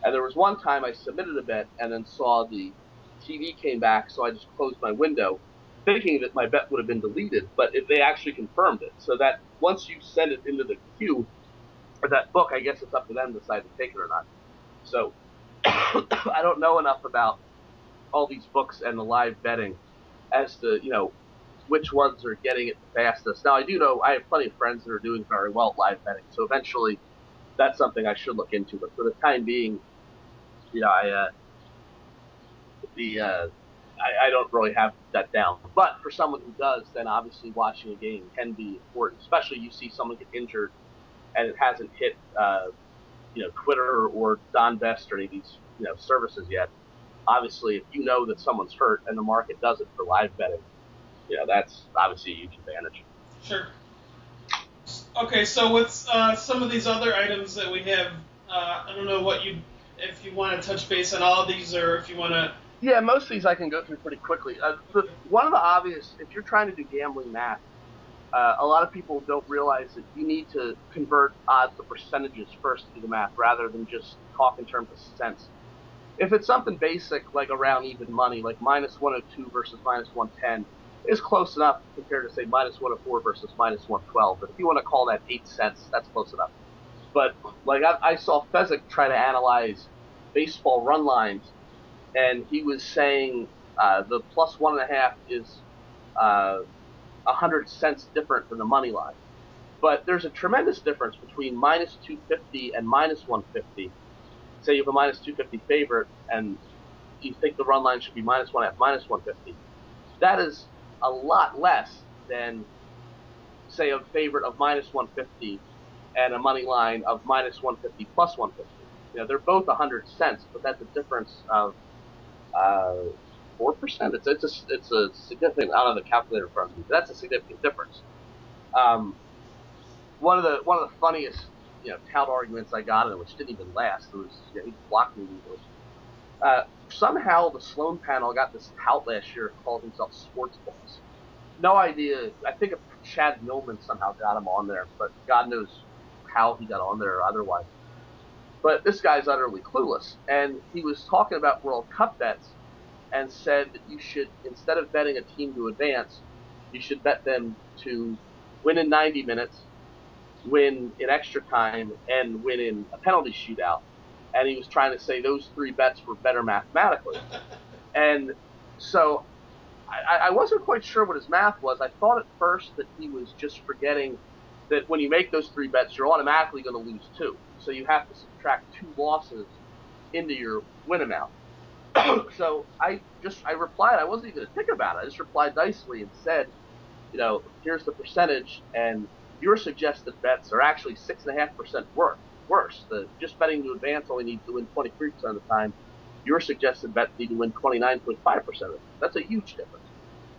And there was one time I submitted a bet and then saw the TV came back, so I just closed my window, thinking that my bet would have been deleted, but they actually confirmed it. So that once you send it into the queue, or that book, I guess it's up to them to decide to take it or not. So I don't know enough about all these books and the live betting as to, which ones are getting it the fastest. Now, I do know I have plenty of friends that are doing very well at live betting, so eventually that's something I should look into. But for the time being, I don't really have that down. But for someone who does, then obviously watching a game can be important, especially you see someone get injured and it hasn't hit, Twitter or Don Best or any of these, services yet. Obviously, if you know that someone's hurt and the market does it for live betting, that's obviously a huge advantage. Sure. Okay, so with some of these other items that we have, I don't know if you want to touch base on all of these, or if you want to. Yeah, most of these I can go through pretty quickly. One of the obvious, if you're trying to do gambling math, a lot of people don't realize that you need to convert odds to percentages first to do the math, rather than just talk in terms of cents. If it's something basic like around even money, like minus 102 versus minus 110, is close enough compared to, say, minus 104 versus minus 112. But if you want to call that 8 cents, that's close enough. But like I saw Fezzik try to analyze baseball run lines, and he was saying the plus 1.5 is 100 cents different than the money line. But there's a tremendous difference between minus 250 and minus 150. Say you have a minus 250 favorite, and you think the run line should be minus 1.5, minus 150. That is a lot less than, say, a favorite of minus 150 and a money line of minus 150 plus 150. They're both 100 cents, but that's a difference of 4%. It's a significant. I don't have the calculator in front of me, but that's a significant difference. One of the funniest tout arguments I got, and which didn't even last, it was he blocked me legally. Somehow the Sloan panel got this tout last year, called himself Sports Balls. No idea. I think Chad Millman somehow got him on there, but God knows how he got on there or otherwise. But this guy's utterly clueless, and he was talking about World Cup bets and said that you should, instead of betting a team to advance, you should bet them to win in 90 minutes, win in extra time, and win in a penalty shootout. And he was trying to say those three bets were better mathematically. And so I wasn't quite sure what his math was. I thought at first that he was just forgetting that when you make those three bets, you're automatically going to lose two. So you have to subtract two losses into your win amount. So I replied. I wasn't even going to think about it. I just replied nicely and said, here's the percentage, and your suggested bets are actually 6.5% worse. Just betting to advance only needs to win 23% of the time. Your suggested bets need to win 29.5% of it. That's a huge difference.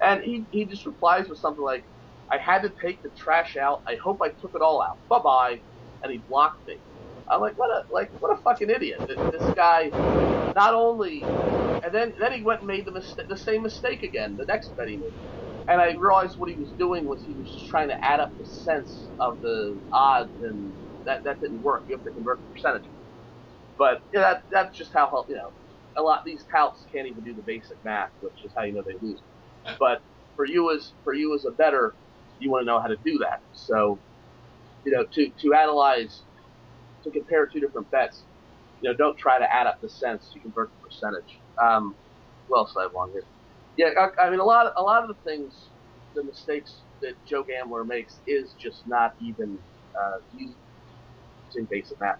And he just replies with something like, I had to take the trash out. I hope I took it all out. Bye-bye. And he blocked me. I'm like, what a fucking idiot. This guy not only, and then he went and made the same mistake again, the next bet he made. And I realized what he was doing was he was just trying to add up the cents of the odds, and that didn't work. You have to convert the percentage. But that's just how, a lot of these touts can't even do the basic math, which is how you know they lose. But for you as a bettor, you want to know how to do that. So, to analyze, to compare two different bets, don't try to add up the cents. You convert the percentage. What else do I have on here? Yeah, I mean, a lot of the things, the mistakes that Joe Gambler makes is just not even using basic math.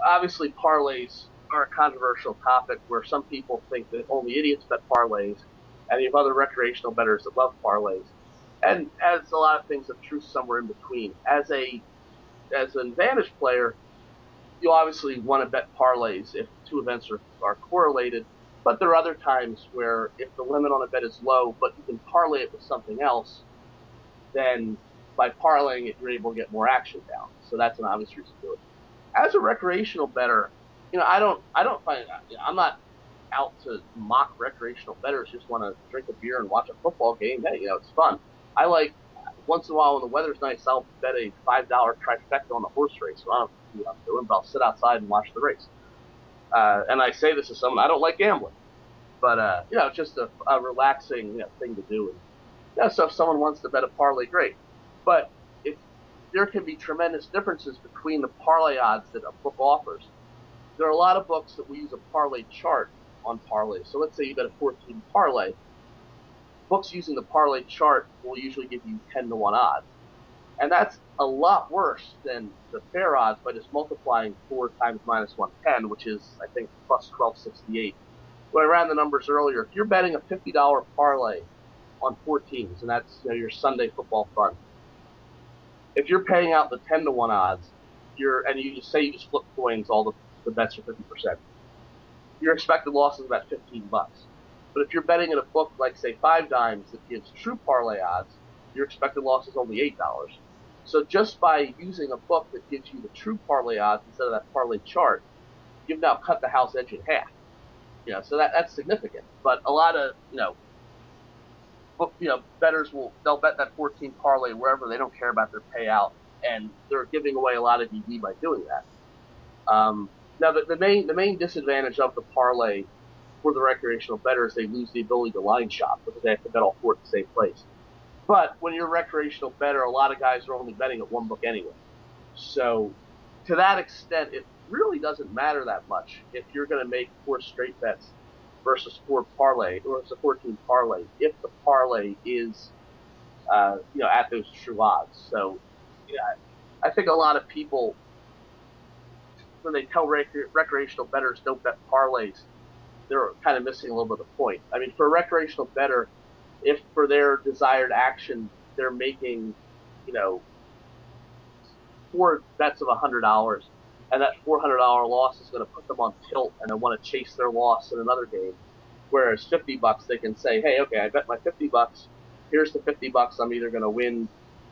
Obviously, parlays are a controversial topic where some people think that only idiots bet parlays, and you have other recreational bettors that love parlays. And as a lot of things have truth somewhere in between. As an advantage player, you'll obviously want to bet parlays if two events are correlated. But there are other times where if the limit on a bet is low, but you can parlay it with something else, then by parlaying it, you're able to get more action down. So that's an obvious reason to do it. As a recreational bettor, I don't find I'm not out to mock recreational bettors. Just want to drink a beer and watch a football game. Hey, it's fun. I like once in a while when the weather's nice, I'll bet a $5 trifecta on the horse race. So I don't know what I'm doing, but I'll sit outside and watch the race. And I say this as someone, I don't like gambling, but it's just a relaxing thing to do. And so if someone wants to bet a parlay, great. But if there can be tremendous differences between the parlay odds that a book offers. There are a lot of books that will use a parlay chart on parlays. So let's say you bet a 14 parlay. Books using the parlay chart will usually give you 10-1 odds. And that's a lot worse than the fair odds by just multiplying 4 times minus 110, which is, I think, plus 1268. When I ran the numbers earlier, if you're betting a $50 parlay on 4 teams, and that's your Sunday football fund, if you're paying out the 10-to-1 odds, and you just say you just flip coins, all the bets are 50%. Your expected loss is about $15. But if you're betting in a book like, say, 5 Dimes that gives true parlay odds, your expected loss is only $8. So just by using a book that gives you the true parlay odds instead of that parlay chart, you've now cut the house edge in half. So that's significant. But a lot of bettors they'll bet that 14 parlay wherever. They don't care about their payout, and they're giving away a lot of DB by doing that. Now the main disadvantage of the parlay for the recreational bettor is they lose the ability to line shop because they have to bet all 4 at the same place. But when you're a recreational bettor, a lot of guys are only betting at one book anyway. So to that extent, it really doesn't matter that much if you're going to make 4 straight bets versus 4 parlay, or it's a 14 parlay, if the parlay is, at those true odds. So, I think a lot of people, when they tell recreational bettors don't bet parlays, they're kind of missing a little bit of the point. I mean, for a recreational bettor, if for their desired action they're making, 4 bets of $100, and that $400 loss is going to put them on tilt, and they want to chase their loss in another game. Whereas $50, they can say, hey, okay, I bet my $50. Here's the $50. I'm either going to win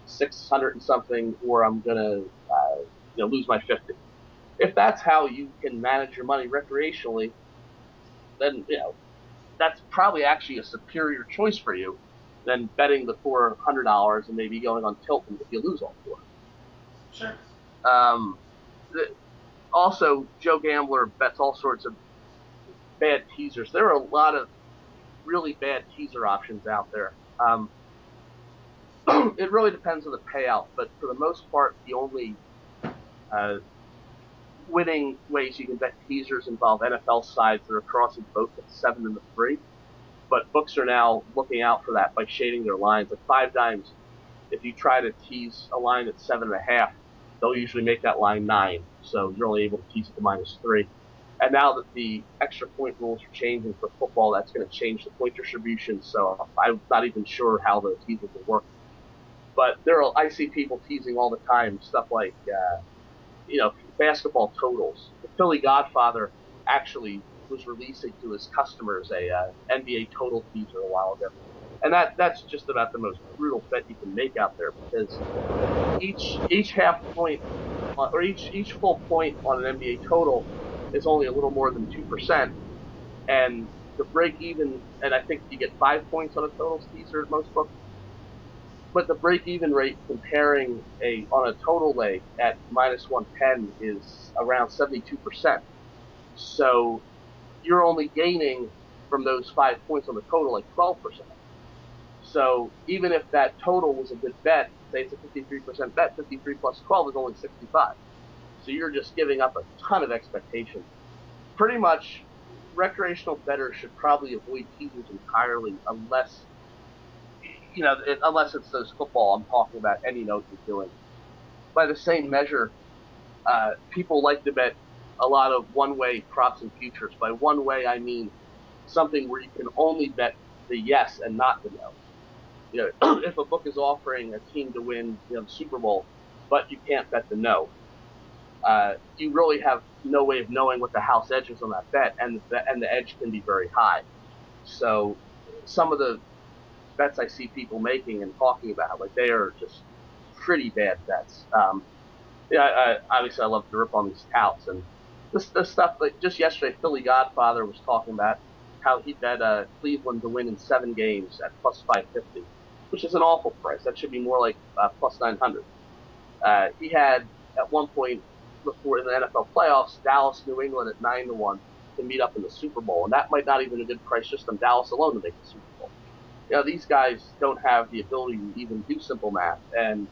600 and something, or I'm going to, lose my 50. If that's how you can manage your money recreationally, then that's probably actually a superior choice for you than betting the $400 and maybe going on tilt if you lose all 4. Sure. Also, Joe Gambler bets all sorts of bad teasers. There are a lot of really bad teaser options out there. It really depends on the payout, but for the most part, the only winning ways you can bet teasers involve NFL sides that are crossing both at 7 and the 3. But books are now looking out for that by shading their lines. At 5 Dimes, if you try to tease a line at 7.5, they'll usually make that line 9. So you're only able to tease it to -3. And now that the extra point rules are changing for football, that's going to change the point distribution. So I'm not even sure how the teasers will work. But I see people teasing all the time stuff like, basketball totals. The Philly Godfather actually was releasing to his customers a NBA total teaser a while ago. And that's just about the most brutal bet you can make out there, because each half point or each full point on an NBA total is only a little more than 2%, and the break even, and I think you get 5 points on a totals teaser at most books. But the break even rate comparing on a total leg at -110 is around 72%. So you're only gaining from those 5 points on the total like 12%. So even if that total was a good bet, say it's a 53% bet, 53 plus 12 is only 65. So you're just giving up a ton of expectation. Pretty much, recreational bettors should probably avoid teasers entirely unless it's those football I'm talking about, any note you're doing. By the same measure, people like to bet a lot of one-way props and futures. By one way, I mean something where you can only bet the yes and not the no. If a book is offering a team to win the Super Bowl, but you can't bet the no, you really have no way of knowing what the house edge is on that bet, and the edge can be very high. So some of the bets I see people making and talking about, like, they are just pretty bad bets. Obviously I love to rip on these touts, and this stuff, like just yesterday, Philly Godfather was talking about how he bet Cleveland to win in 7 games at plus 550, which is an awful price. That should be more like plus 900. He had at one point before in the NFL playoffs, Dallas, New England at 9-1 to meet up in the Super Bowl, and that might not even be a good price just on Dallas alone to make the Super Bowl. These guys don't have the ability to even do simple math, and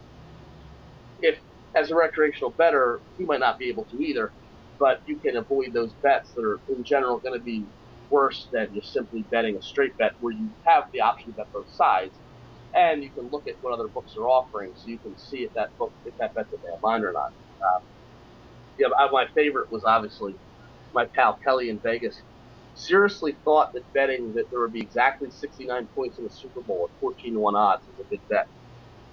if, as a recreational bettor, you might not be able to either, but you can avoid those bets that are in general going to be worse than just simply betting a straight bet where you have the option to bet both sides. and you can look at what other books are offering, so you can see if that bet's a bad line or not. My favorite was obviously my pal Kelly in Vegas. Seriously thought that betting that there would be exactly 69 points in the Super Bowl at 14-1 odds is a big bet.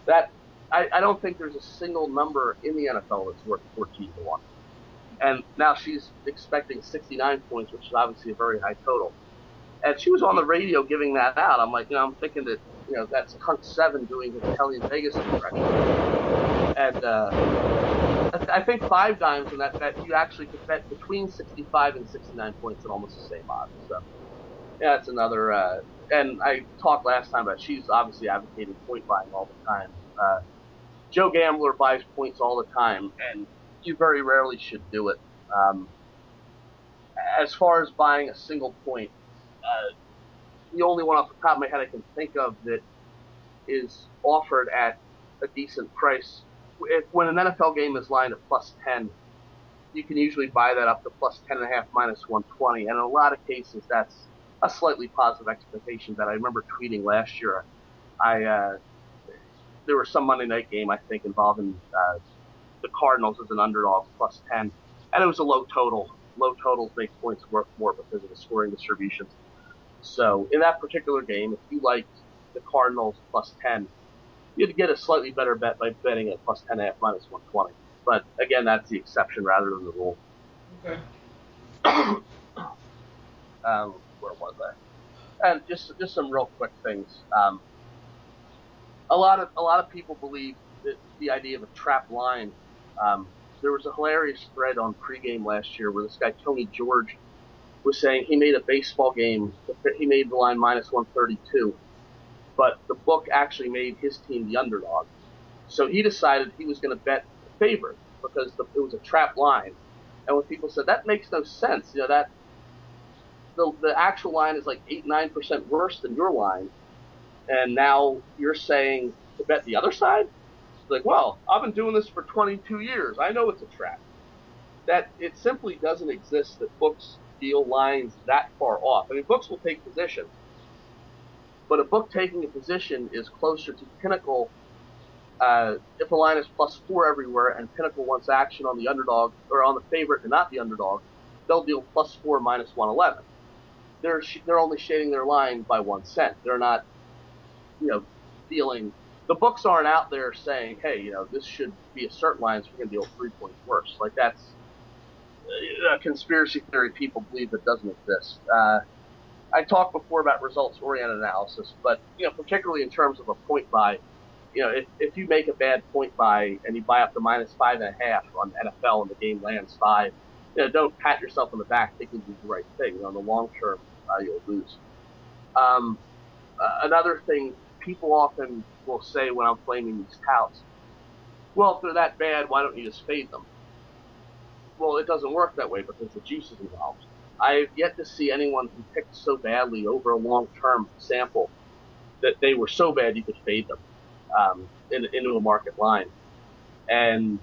That I don't think there's a single number in the NFL that's worth 14-1. And now she's expecting 69 points, which is obviously a very high total. And she was on the radio giving that out. I'm like, I'm thinking that, that's Hunt 7 doing his Kelly in Vegas impression. And I think 5 dimes in that bet, you actually could bet between 65 and 69 points at almost the same odds. So, yeah, that's another. And I talked last time about she's obviously advocating point buying all the time. Joe Gambler buys points all the time, and you very rarely should do it. As far as buying a single point, the only one off the top of my head I can think of that is offered at a decent price. When an NFL game is lined at +10, you can usually buy that up to +10.5 -120, and in a lot of cases that's a slightly positive expectation that I remember tweeting last year. There was some Monday night game I think involving the Cardinals as an underdog +10, and it was a low total. Low totals make points worth more because of the scoring distributions. So in that particular game, if you liked the Cardinals +10, you'd get a slightly better bet by betting at +10.5 -120. But again, that's the exception rather than the rule. Okay. Where was I? And just some real quick things. A lot of people believe that the idea of a trap line. There was a hilarious thread on pregame last year where this guy Tony George was saying he made a baseball game. He made the line -132, but the book actually made his team the underdog. So he decided he was going to bet the favorite because it was a trap line. And when people said that makes no sense, that the actual line is like 8-9% worse than your line, and now you're saying to bet the other side? It's like, well, I've been doing this for 22 years. I know it's a trap. That it simply doesn't exist that books deal lines that far off. I mean, books will take position, but a book taking a position is closer to Pinnacle. If the line is +4 everywhere and Pinnacle wants action on the underdog or on the favorite and not the underdog, they'll deal +4 -111. They're only shading their line by 1 cent. They're not, dealing. The books aren't out there saying, hey, this should be a certain line, so we're going to deal 3 points worse. Like that's a conspiracy theory people believe that doesn't exist. I talked before about results-oriented analysis, but particularly in terms of a point buy, if you make a bad point buy and you buy up to -5.5 on NFL and the game lands 5, don't pat yourself on the back thinking you do the right thing. In the long term, you'll lose. Another thing people often will say when I'm flaming these touts, well, if they're that bad, why don't you just fade them? Well, it doesn't work that way because the juice is involved. I have yet to see anyone who picked so badly over a long-term sample that they were so bad you could fade them into a market line. And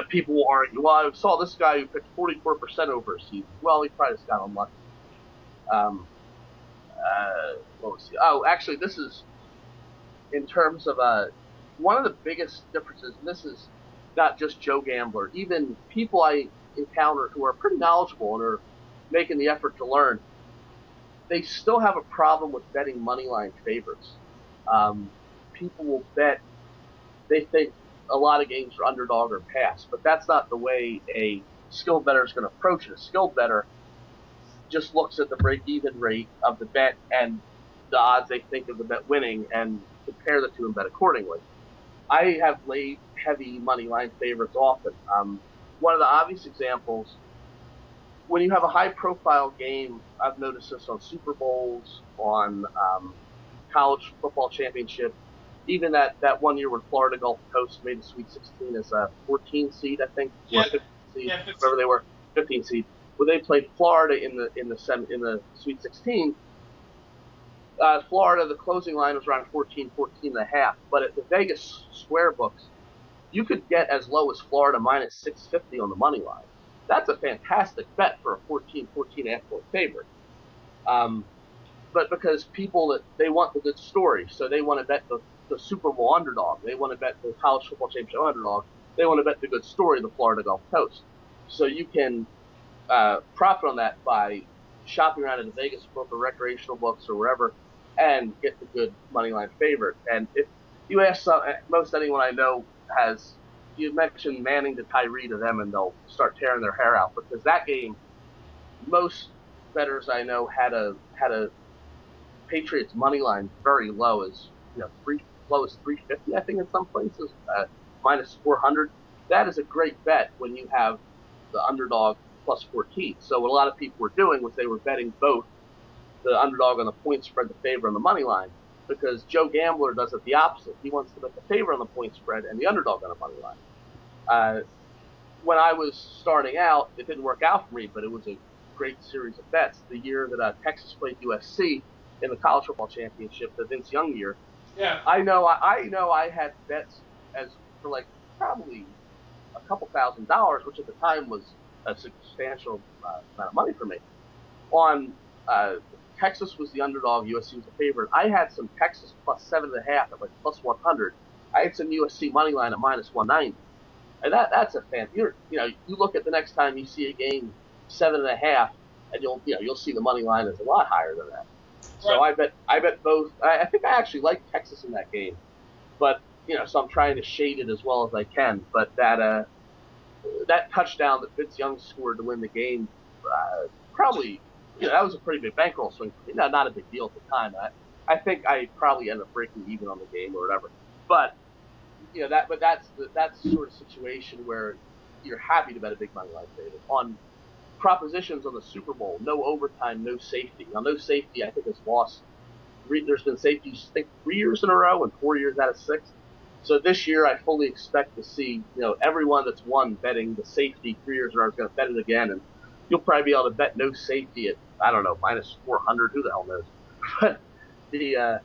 people will argue, well, I saw this guy who picked 44% over a season. Well, he probably just got unlucky. What was he? Oh, actually, this is in terms of one of the biggest differences, and this is not just Joe Gambler, even people I encounter who are pretty knowledgeable and are making the effort to learn, they still have a problem with betting moneyline favorites. People will bet, they think a lot of games are underdog or pass, but that's not the way a skilled bettor is going to approach it. A skilled bettor just looks at the break-even rate of the bet and the odds they think of the bet winning and compare the two and bet accordingly. I have laid heavy money line favorites often. One of the obvious examples, when you have a high-profile game, I've noticed this on Super Bowls, on college football championship, even that one year when Florida Gulf Coast made the Sweet 16 as a 14 seed, I think, or 15 seed, whatever they were, 15 seed. When they played Florida in the Sweet 16, Florida, the closing line was around 14.5. But at the Vegas Square books, you could get as low as Florida -650 on the money line. That's a fantastic bet for a 14.5 point favorite. but because people that they want the good story, so they want to bet the Super Bowl underdog, they want to bet the college football championship underdog, they want to bet the good story, the Florida Gulf Coast. So you can profit on that by shopping around at a Vegas book or recreational books or wherever and get the good money line favorite. And if you ask most anyone I know has, you mention Manning to Tyree to them and they'll start tearing their hair out, because that game, most bettors I know had a Patriots money line very low, as low as 350, I think in some places, minus 400. That is a great bet when you have the underdog plus 14. So what a lot of people were doing was they were betting both the underdog on the point spread, the favor on the money line, because Joe Gambler does it the opposite. He wants to bet the favor on the point spread and the underdog on the money line. When I was starting out, it didn't work out for me, but it was a great series of bets. The year that Texas played USC in the college football championship, the Vince Young year, Yeah. I know I had bets as for like probably a couple $1,000s, which at the time was a substantial amount of money for me. On Texas was the underdog, USC was the favorite. I had some Texas plus 7.5 at like plus 100. I had some USC money line at minus 190, and that's a fan. You look at the next time you see a game 7.5, and you'll see the money line is a lot higher than that. So I bet both. I think I actually like Texas in that game, but so I'm trying to shade it as well as I can. But that touchdown that Vince Young scored to win the game, probably that was a pretty big bankroll swing for me. Not a big deal at the time. I think I probably ended up breaking even on the game or whatever. But that's the sort of situation where you're happy to bet a big money line favorite on propositions on the Super Bowl. No overtime, no safety. Now, no safety, I think, has lost. There's been safeties, I think, 3 years in a row and 4 years out of 6. So this year, I fully expect to see, everyone that's won betting the safety 3 years in a row is going to bet it again, and you'll probably be able to bet no safety at, I don't know, minus 400. Who the hell knows? But the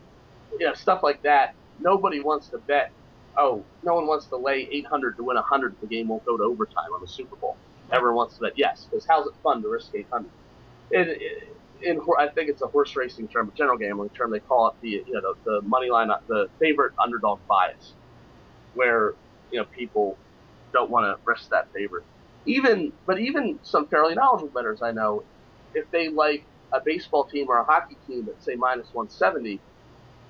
stuff like that, nobody wants to bet. Oh, no one wants to lay 800 to win 100 if the game won't go to overtime on the Super Bowl. Everyone wants to bet yes, because how's it fun to risk 800? I think it's a horse racing term, a general gambling term. They call it the money line, the favorite underdog bias, where people don't want to risk that favorite. Even some fairly knowledgeable bettors I know, if they like a baseball team or a hockey team at say minus 170,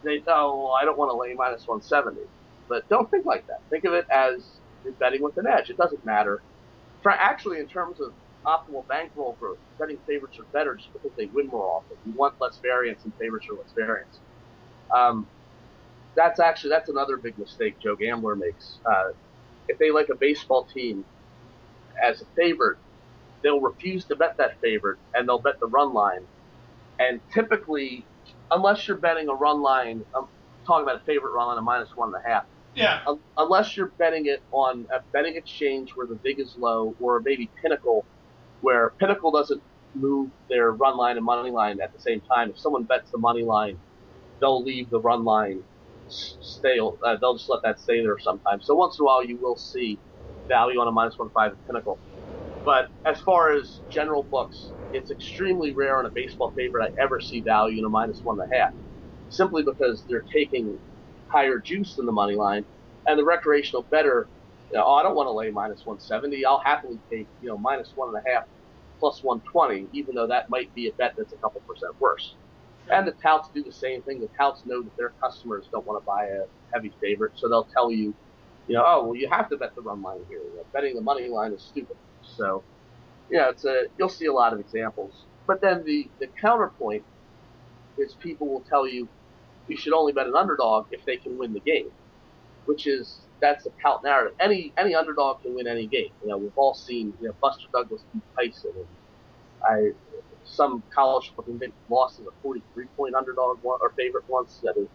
they I don't want to lay minus 170. But don't think like that. Think of it as you're betting with an edge. It doesn't matter. Actually, in terms of optimal bankroll growth, betting favorites are better just because they win more often. You want less variance, and favorites are less variance. That's another big mistake Joe Gambler makes. If they like a baseball team as a favorite, they'll refuse to bet that favorite, and they'll bet the run line. And typically, unless you're betting a run line, I'm talking about a favorite run line of minus 1.5. Yeah. Unless you're betting it on a betting exchange where the vig is low, or maybe Pinnacle, where Pinnacle doesn't move their run line and money line at the same time. If someone bets the money line, they'll leave the run line stay. They'll just let that stay there sometimes. So once in a while, you will see value on a minus 1.5 at Pinnacle. But as far as general books, it's extremely rare on a baseball favorite I ever see value in a minus 1.5, simply because they're taking higher juice than the money line, and the recreational bettor, I don't want to lay minus 170. I'll happily take minus 1.5 plus 120, even though that might be a bet that's a couple percent worse. And the touts do the same thing. The touts know that their customers don't want to buy a heavy favorite, so they'll tell you, you have to bet the run line here. Betting the money line is stupid. So, you'll see a lot of examples. But then the counterpoint is people will tell you should only bet an underdog if they can win the game, that's the tout narrative. Any underdog can win any game. We've all seen Buster Douglas beat Tyson, and some college football team lost as a 43-point underdog or favorite once. That is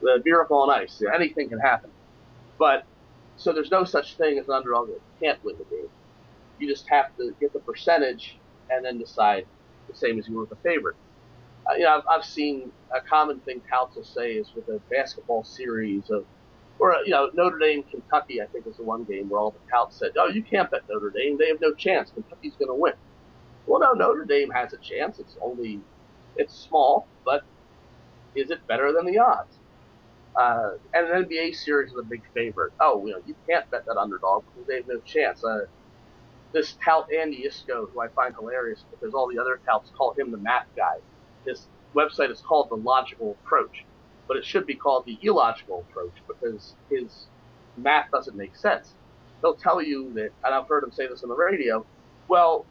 the miracle on ice. Anything can happen. But so there's no such thing as an underdog that can't win the game. You just have to get the percentage and then decide the same as you would with a favorite. I've seen a common thing touts will say is with a basketball series or Notre Dame, Kentucky, I think was the one game where all the touts said, "Oh, you can't bet Notre Dame. They have no chance. Kentucky's going to win." Well, no, Notre Dame has a chance. It's small, but Is it better than the odds? And an NBA series is a big favorite. Oh, you can't bet that underdog because they have no chance. This tout Andy Isco, who I find hilarious because all the other touts call him the math guy. His website is called The Logical Approach, but it should be called The Illogical Approach because his math doesn't make sense. They'll tell you that, and I've heard him say this on the radio, well,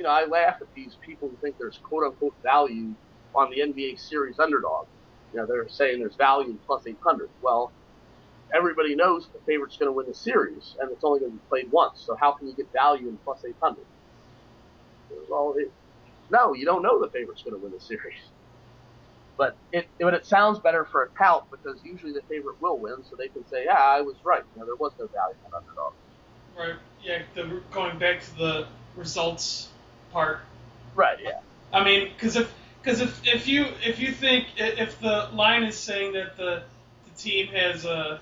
I laugh at these people who think there's quote-unquote value on the NBA series underdog. They're saying there's value in plus 800. Well, everybody knows the favorite's going to win the series, and it's only going to be played once. So how can you get value in plus 800? Well, no, you don't know the favorite's going to win the series. But it sounds better for a tout because usually the favorite will win, so they can say, yeah, I was right. There was no value in underdog. Right. Yeah. Going back to the results part. Right. Yeah. I mean, because if you think if the line is saying that the team has a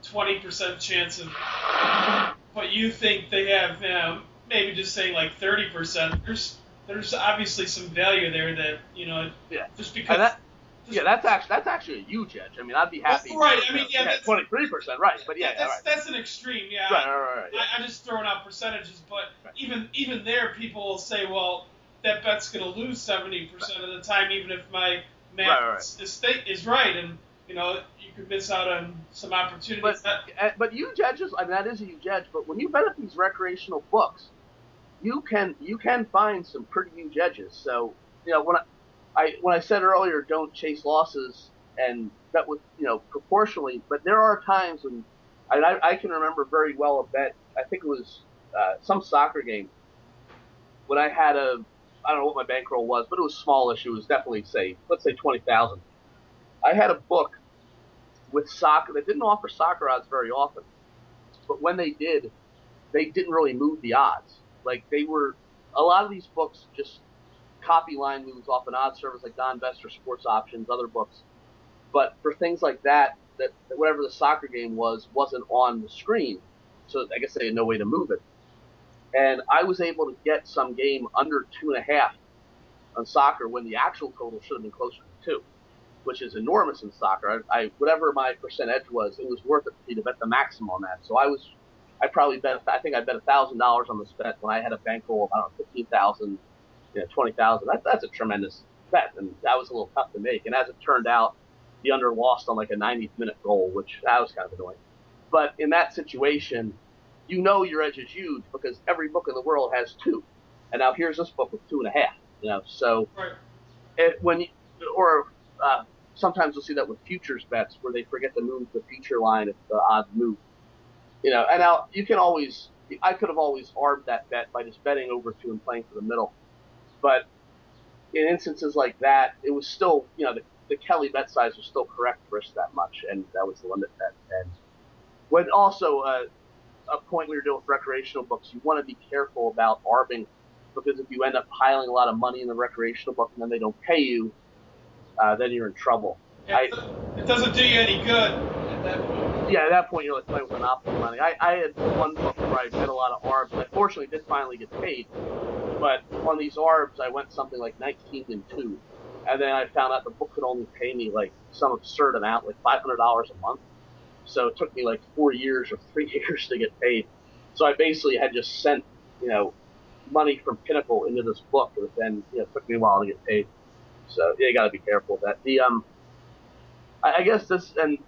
20% chance of, but you think they have, maybe just saying like 30%. There's obviously some value there that Yeah. Just because. That's actually a huge edge. I mean, I'd be happy. Right. I mean, yeah, 23%. Right. But yeah, that's an extreme. Yeah. Right. Yeah. I'm just throwing out percentages, but even there, people will say, well, that bet's going to lose 70% of the time, even if my math is right, and you could miss out on some opportunities. But huge edges. I mean, that is a huge edge. But when you bet at these recreational books, you can find some pretty huge edges. So when I said earlier, don't chase losses and bet with proportionally, but there are times when I can remember very well a bet. I think it was some soccer game when I had I don't know what my bankroll was, but it was smallish. It was definitely let's say 20,000. I had a book with soccer that didn't offer soccer odds very often, but when they didn't really move the odds. Like a lot of these books just copy line moves off an odds service like Don Best or Sports Options, other books. But for things like that whatever the soccer game wasn't on the screen, so I guess they had no way to move it. And I was able to get some game under 2.5 on soccer when the actual total should have been closer to 2, which is enormous in soccer. Whatever my percent edge was, it was worth it for me to bet the maximum on that. So I think I bet $1,000 on this bet when I had a bankroll of, I don't know, 15,000, 20,000. That's a tremendous bet, and that was a little tough to make. And as it turned out, the under lost on like a 90th minute goal, which that was kind of annoying. But in that situation, your edge is huge because every book in the world has 2, and now here's this book with 2.5. So right. Sometimes you'll see that with futures bets where they forget to move the future line if the odds move. And now I could have always arbed that bet by just betting over 2 and playing for the middle. But in instances like that, it was still, the Kelly bet size was still correct to risk that much, and that was the limit bet. And when also a point we were doing with recreational books, you want to be careful about arbing, because if you end up piling a lot of money in the recreational book and then they don't pay you, then you're in trouble. It doesn't do you any good at that point. Yeah, at that point you're like playing with monopoly money. I had one book where I bet a lot of arbs, and I fortunately did finally get paid. But on these arbs, I went something like 19-2, and then I found out the book could only pay me like some absurd amount, like $500 a month. So it took me like 4 years or 3 years to get paid. So I basically had just sent, money from Pinnacle into this book, and then it took me a while to get paid. So you got to be careful of that. I guess this, and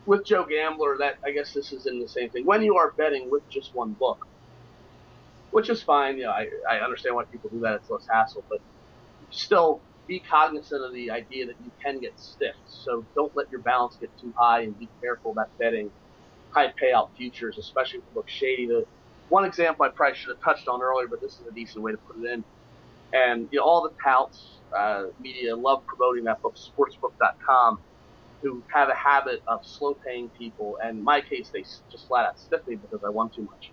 with Joe Gambler, I guess this is in the same thing. When you are betting with just one book, which is fine, I understand why people do that. It's less hassle, but still be cognizant of the idea that you can get stiffed. So don't let your balance get too high, and be careful about betting high payout futures, especially if it looks shady. The one example I probably should have touched on earlier, but this is a decent way to put it in. And all the touts, media love promoting that book, sportsbook.com, who have a habit of slow paying people. And in my case, they just flat out stiff me because I won too much.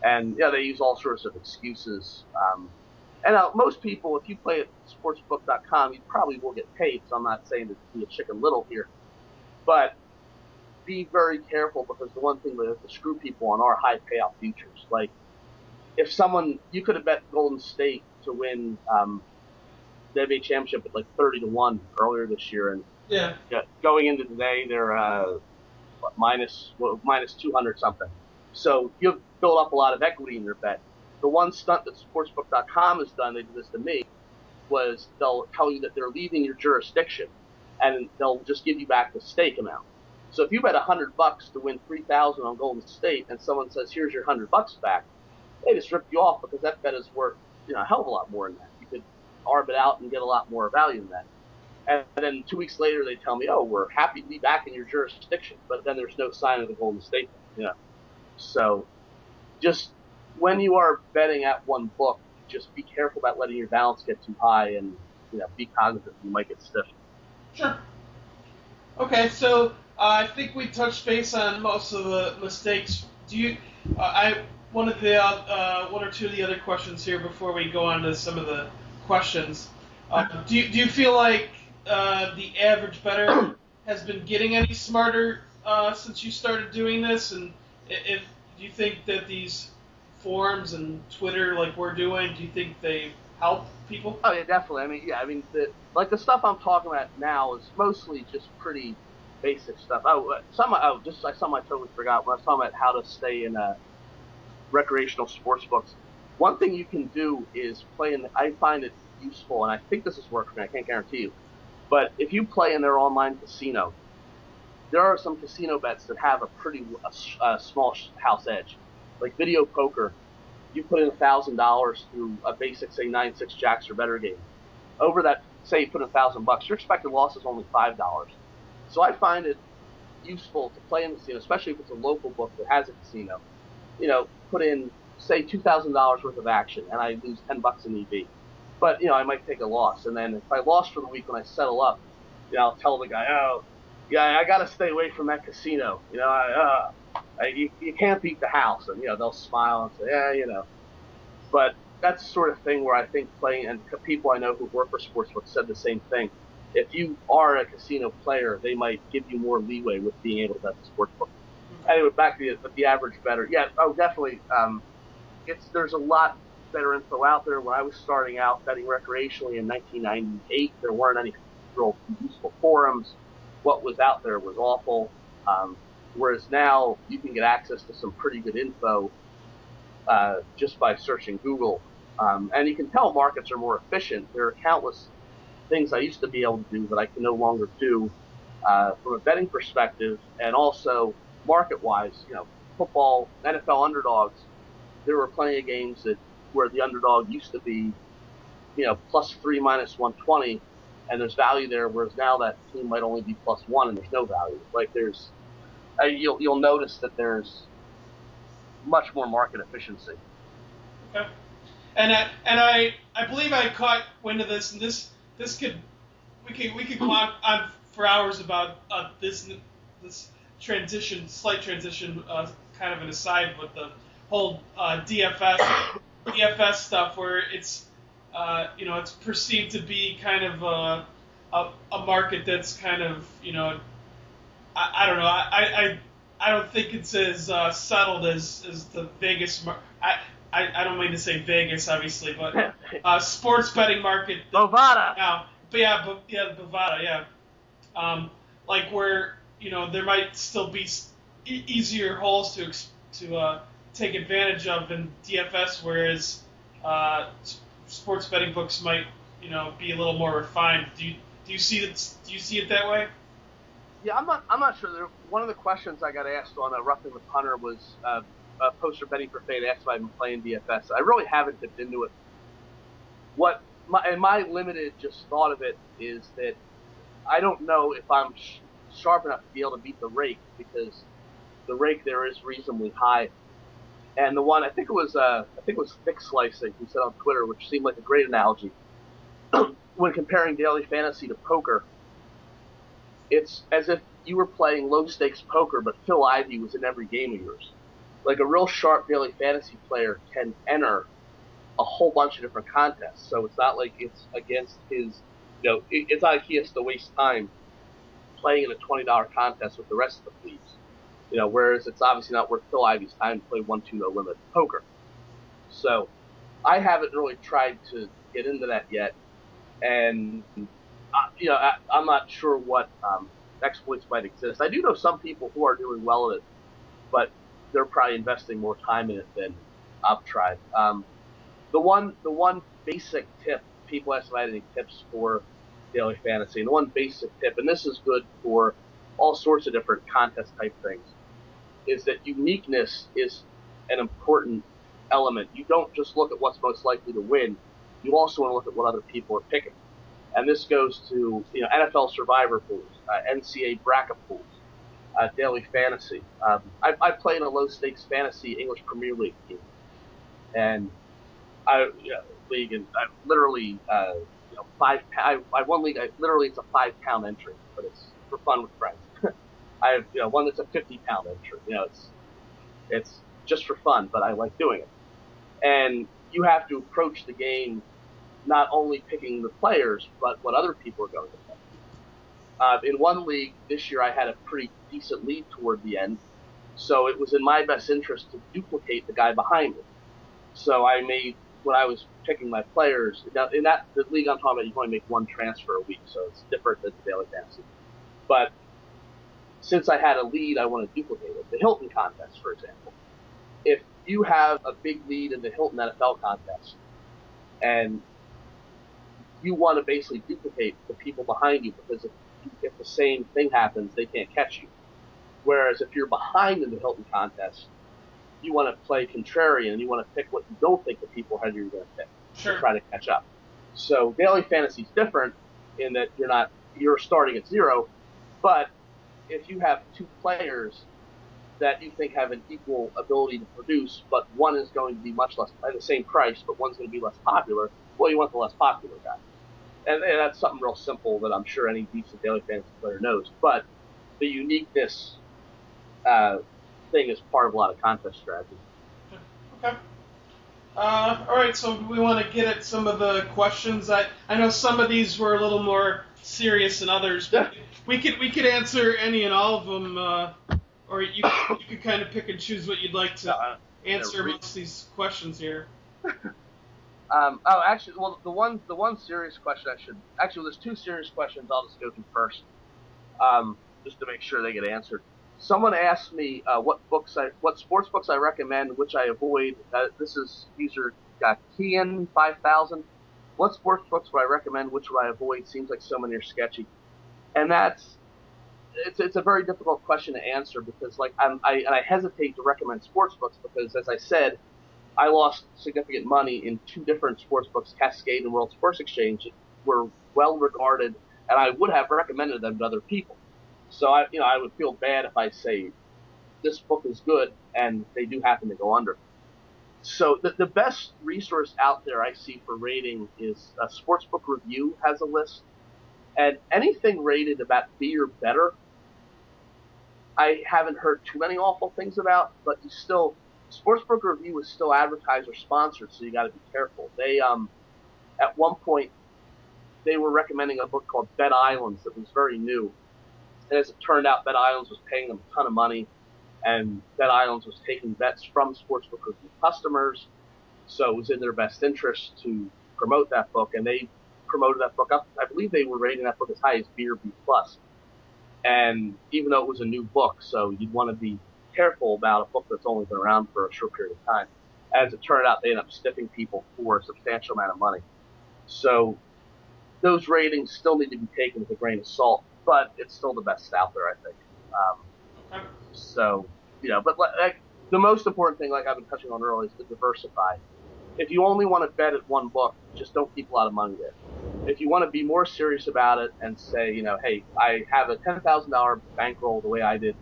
And they use all sorts of excuses. And most people, if you play at sportsbook.com, you probably will get paid. So I'm not saying to be a Chicken Little here, but be very careful, because the one thing that to screw people on are high payout futures. Like if you could have bet Golden State to win the NBA championship at like 30-1 earlier this year, and Yeah. Yeah, going into today, they're minus 200 something. So you've built up a lot of equity in your bet. The one stunt that sportsbook.com has done, they did this to me, was they'll tell you that they're leaving your jurisdiction, and they'll just give you back the stake amount. So if you bet $100 to win 3,000 on Golden State, and someone says, "Here's your $100 back," they just rip you off because that bet is worth a hell of a lot more than that. You could arb it out and get a lot more value than that. And then 2 weeks later, they tell me, "Oh, we're happy to be back in your jurisdiction," but then there's no sign of the Golden State thing. So just when you are betting at one book, just be careful about letting your balance get too high, and be cognizant you might get stiff. Sure. Okay, so I think we touched base on most of the mistakes. Do you? I one of the one or two of the other questions here before we go on to some of the questions. Do you feel like the average bettor has been getting any smarter since you started doing this? And if do you think that these forums and Twitter, like we're doing, do you think they help people? Oh yeah, definitely. The stuff I'm talking about now is mostly just pretty basic stuff. Something I totally forgot when I was talking about how to stay in recreational sports books. One thing you can do is play in. I find it useful, and I think this has worked for me. I can't guarantee you, but if you play in their online casino, there are some casino bets that have a small house edge, like video poker. You put in $1,000 through a basic, say, 9-6 jacks or better game. Over that, say you put $1,000, your expected loss is only $5. So I find it useful to play in the casino, especially if it's a local book that has a casino. Put in, say, $2,000 worth of action, and I lose $10 in EV. But I might take a loss, and then if I lost for the week when I settle up, I'll tell the guy, "Oh, yeah, I got to stay away from that casino. You can't beat the house," and they'll smile and say, "Yeah." But that's the sort of thing where I think playing, and people I know who work for sportsbooks said the same thing. If you are a casino player, they might give you more leeway with being able to bet the sportsbook. Anyway, back to the average bettor. Yeah, oh, definitely. There's a lot better info out there. When I was starting out betting recreationally in 1998, there weren't any real useful forums. What was out there was awful. Whereas now you can get access to some pretty good info just by searching Google. And you can tell markets are more efficient. There are countless things I used to be able to do that I can no longer do from a betting perspective, and also market-wise. Football, NFL underdogs. There were plenty of games where the underdog used to be, +3 -120, and there's value there. Whereas now that team might only be +1, and there's no value. Like you'll notice that there's much more market efficiency. Okay. And I believe I caught wind of this, and this could we could go on for hours about this slight transition, kind of an aside with the whole DFS stuff, where it's it's perceived to be kind of a market that's kind of I don't know. I don't think it's as settled as the Vegas. I don't mean to say Vegas, obviously, but sports betting market. Bovada. Now, Bovada, yeah. Like where there might still be easier holes to take advantage of in DFS, whereas sports betting books might be a little more refined. Do you see it that way? Yeah, I'm not sure. One of the questions I got asked on Roughing the Punter was poster betting for fate asked if I've been playing DFS. I really haven't dipped into it. My limited just thought of it is that I don't know if I'm sharp enough to be able to beat the rake, because the rake there is reasonably high. And the one I think it was Thick Slicing who said on Twitter, which seemed like a great analogy, when comparing daily fantasy to poker. It's as if you were playing low stakes poker, but Phil Ivey was in every game of yours. Like a real sharp daily fantasy player can enter a whole bunch of different contests. So it's not like it's against his, it's not like he has to waste time playing in a $20 contest with the rest of the plebes. Whereas it's obviously not worth Phil Ivey's time to play 1-2 no limit poker. So I haven't really tried to get into that yet. And I'm not sure what exploits might exist. I do know some people who are doing well at it, but they're probably investing more time in it than I've tried. The one basic tip, people ask if I had any tips for daily fantasy, and the one basic tip, and this is good for all sorts of different contest type things, is that uniqueness is an important element. You don't just look at what's most likely to win. You also want to look at what other people are picking. And this goes to NFL survivor pools, NCAA bracket pools, daily fantasy. I play in a low stakes fantasy English Premier League team, and league, and I literally I won league. Literally it's a 5 pound entry, but it's for fun with friends. I have one that's a 50 pound entry. It's just for fun, but I like doing it. And you have to approach the game not only picking the players, but what other people are going to pick. In one league this year, I had a pretty decent lead toward the end, so it was in my best interest to duplicate the guy behind me. So I made, when I was picking my players, now in the league I'm talking about, you can only make one transfer a week, so it's different than the daily fantasy. But since I had a lead, I want to duplicate it. The Hilton contest, for example. If you have a big lead in the Hilton NFL contest, and you want to basically duplicate the people behind you, because if the same thing happens, they can't catch you. Whereas if you're behind in the Hilton contest, you want to play contrarian, and you want to pick what you don't think the people ahead of you are going to pick to try to catch up. So daily fantasy is different in that you're starting at zero, but if you have two players that you think have an equal ability to produce, but one is going to be much less at the same price, but one's going to be less popular, well, you want the less popular guy. And that's something real simple that I'm sure any decent daily fantasy player knows. But the uniqueness thing is part of a lot of contest strategy. Okay. All right, so we want to get at some of the questions. I know some of these were a little more serious than others, but we could answer any and all of them, or you could kind of pick and choose what you'd like to answer amongst these questions here. Actually, well, the one serious question there's two serious questions I'll just go through first, just to make sure they get answered. Someone asked me what sports books I recommend, which I avoid. This is user Kian 5000. What sports books would I recommend, which would I avoid? Seems like so many are sketchy, and it's a very difficult question to answer, because I hesitate to recommend sports books because, as I said, I lost significant money in two different sports books, Cascade and World Sports Exchange, that were well regarded, and I would have recommended them to other people. So I would feel bad if I say this book is good and they do happen to go under. So the best resource out there I see for rating is Sportsbook Review has a list, and anything rated about B or better, I haven't heard too many awful things about, but Sportsbook Review is still advertiser sponsored, so you got to be careful. They at one point they were recommending a book called Bet Islands that was very new, and as it turned out, Bet Islands was paying them a ton of money, and Bet Islands was taking bets from Sportsbook Review customers, so it was in their best interest to promote that book, and they promoted that book up. I believe they were rating that book as high as B or B+. And even though it was a new book, so you'd want to be careful about a book that's only been around for a short period of time. As it turned out, they ended up stiffing people for a substantial amount of money. So those ratings still need to be taken with a grain of salt, but it's still the best out there, I think. So, but the most important thing, like I've been touching on earlier, is to diversify. If you only want to bet at one book, just don't keep a lot of money there. If you want to be more serious about it and say, hey, I have a $10,000 bankroll the way I did,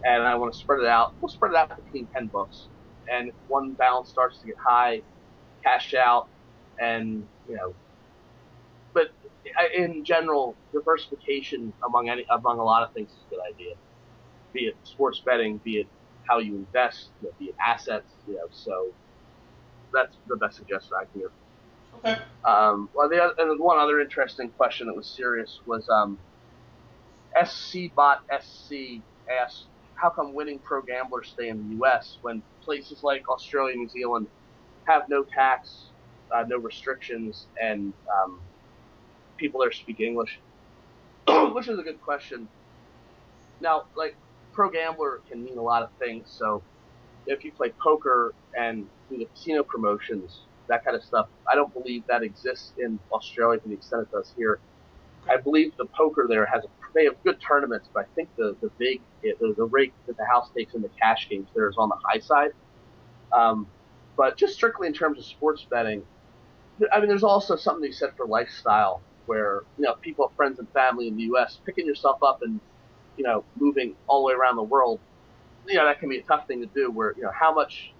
and I want to spread it out, we'll spread it out between 10 books. And if one balance starts to get high, cash out, and, but in general, diversification among a lot of things is a good idea. Be it sports betting, be it how you invest, be it assets, so that's the best suggestion I can give. Okay. And one other interesting question that was serious was SCBotSC asked, how come winning pro gamblers stay in the U.S. when places like Australia and New Zealand have no tax, no restrictions, and people there speak English, which is a good question. Now, like, pro gambler can mean a lot of things. So if you play poker and do the casino promotions, that kind of stuff, I don't believe that exists in Australia to the extent it does here. I believe the poker there they have good tournaments, but I think the rate that the house takes in the cash games there is on the high side. But just strictly in terms of sports betting, I mean, there's also something to be said for lifestyle, where people have friends and family in the U.S. Picking yourself up and moving all the way around the world, that can be a tough thing to do. Where how much,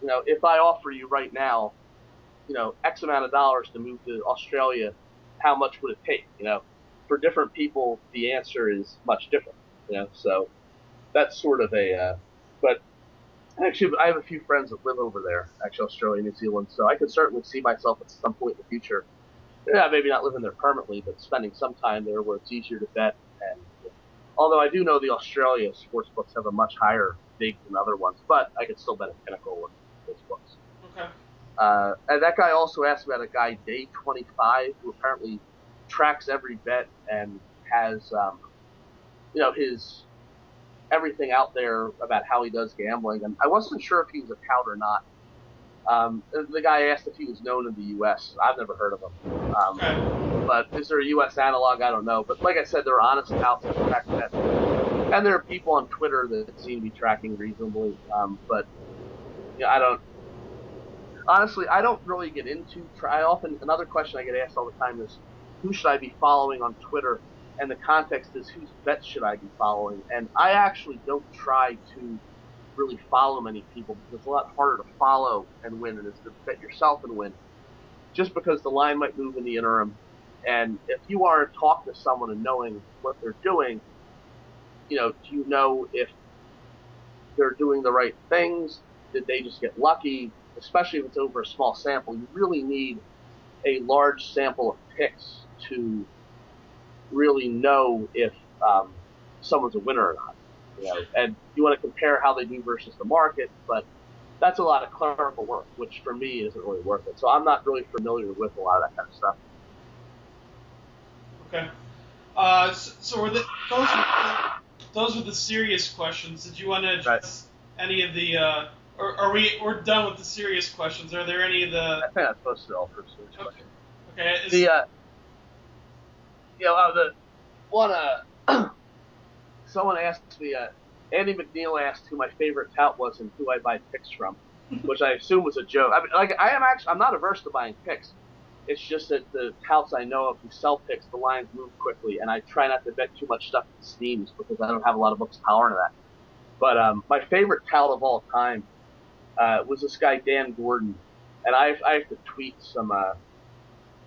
if I offer you right now, X amount of dollars to move to Australia, how much would it take? For different people, the answer is much different. So that's sort of but actually, I have a few friends that live over there, actually Australia, New Zealand, so I could certainly see myself at some point in the future, maybe not living there permanently, but spending some time there where it's easier to bet. And although I do know the Australia sports books have a much higher vig than other ones, but I could still bet at Pinnacle or those books. Okay. And that guy also asked about a guy, Day 25, who apparently tracks every bet and has, his everything out there about how he does gambling. And I wasn't sure if he was a tout or not. The guy asked if he was known in the U.S. I've never heard of him. But is there a U.S. analog? I don't know. But like I said, there are honest touts that track bets. And there are people on Twitter that seem to be tracking reasonably. But honestly, I don't really get into. Another question I get asked all the time is, who should I be following on Twitter? And the context is, whose bets should I be following? And I actually don't try to really follow many people, because it's a lot harder to follow and win than it is to bet yourself and win. Just because the line might move in the interim, and if you aren't talking to someone and knowing what they're doing, do you know if they're doing the right things? Did they just get lucky? Especially if it's over a small sample, you really need a large sample of picks to really know if someone's a winner or not. And you want to compare how they do versus the market, but that's a lot of clerical work, which for me isn't really worth it. So I'm not really familiar with a lot of that kind of stuff. Okay. So were those were the serious questions. Did you want to address any of the? Or we're done with the serious questions? Are there any of the? I think that's supposed to be all for serious questions. Okay. The one. Someone asked me. Andy McNeil asked who my favorite tout was and who I buy picks from, which I assume was a joke. I mean, I'm not averse to buying picks. It's just that the touts I know of who sell picks, the lines move quickly, and I try not to bet too much stuff that steams because I don't have a lot of books tolerant of that. But my favorite tout of all time was this guy Dan Gordon, and I have to tweet some.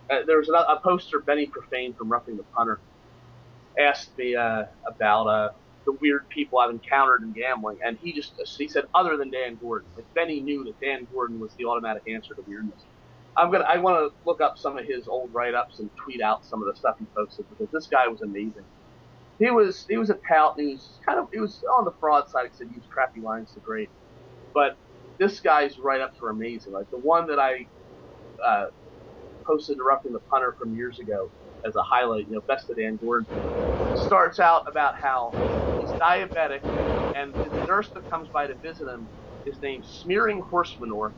There was a poster, Benny Profane from Roughing the Punter, asked me about the weird people I've encountered in gambling, and he said other than Dan Gordon. Like, Benny knew that Dan Gordon was the automatic answer to weirdness. I want to look up some of his old write-ups and tweet out some of the stuff he posted, because this guy was amazing. He was a tout, and he was on the fraud side. He said use crappy lines to great, but this guy's write-ups were amazing. Like the one that I posted to Roughing the Punter from years ago as a highlight, best of Dan Gordon, starts out about how he's diabetic, and the nurse that comes by to visit him is named Smearing Horse Manure,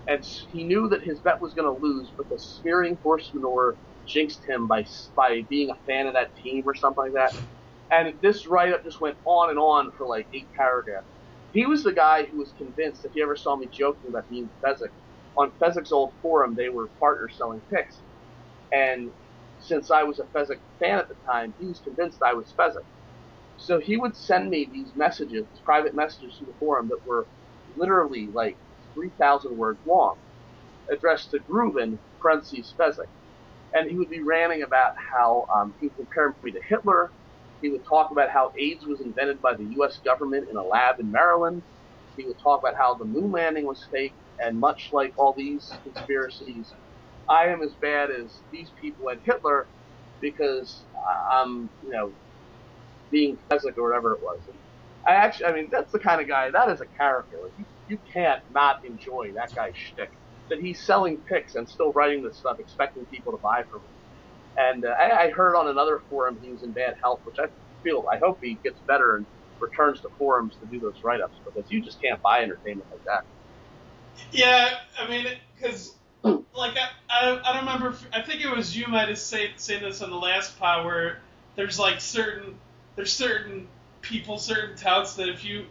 and he knew that his bet was going to lose, but the Smearing Horse Manure jinxed him by being a fan of that team or something like that. And this write-up just went on and on for like 8 paragraphs. He was the guy who was convinced, if you ever saw me joking about being Fezzik, on Fezzik's old forum, they were partners selling picks. And since I was a Fezzik fan at the time, he was convinced I was Fezzik. So he would send me these messages, private messages through the forum that were literally like 3,000 words long, addressed to Groovin, parentheses Fezzik. And he would be ranting about how he would compare me to Hitler. He would talk about how AIDS was invented by the U.S. government in a lab in Maryland. He would talk about how the moon landing was fake, and much like all these conspiracies, I am as bad as these people and Hitler because I'm, being Fezzik or whatever it was. And that's the kind of guy, that is a character. Like, you can't not enjoy that guy's shtick. That he's selling picks and still writing this stuff, expecting people to buy from him. And I heard on another forum he was in bad health, which I hope he gets better and returns to forums to do those write-ups, because you just can't buy entertainment like that. Yeah, I mean, because like I don't remember. I think it was you might have saying this on the last pod where there's like certain people, certain touts that if you're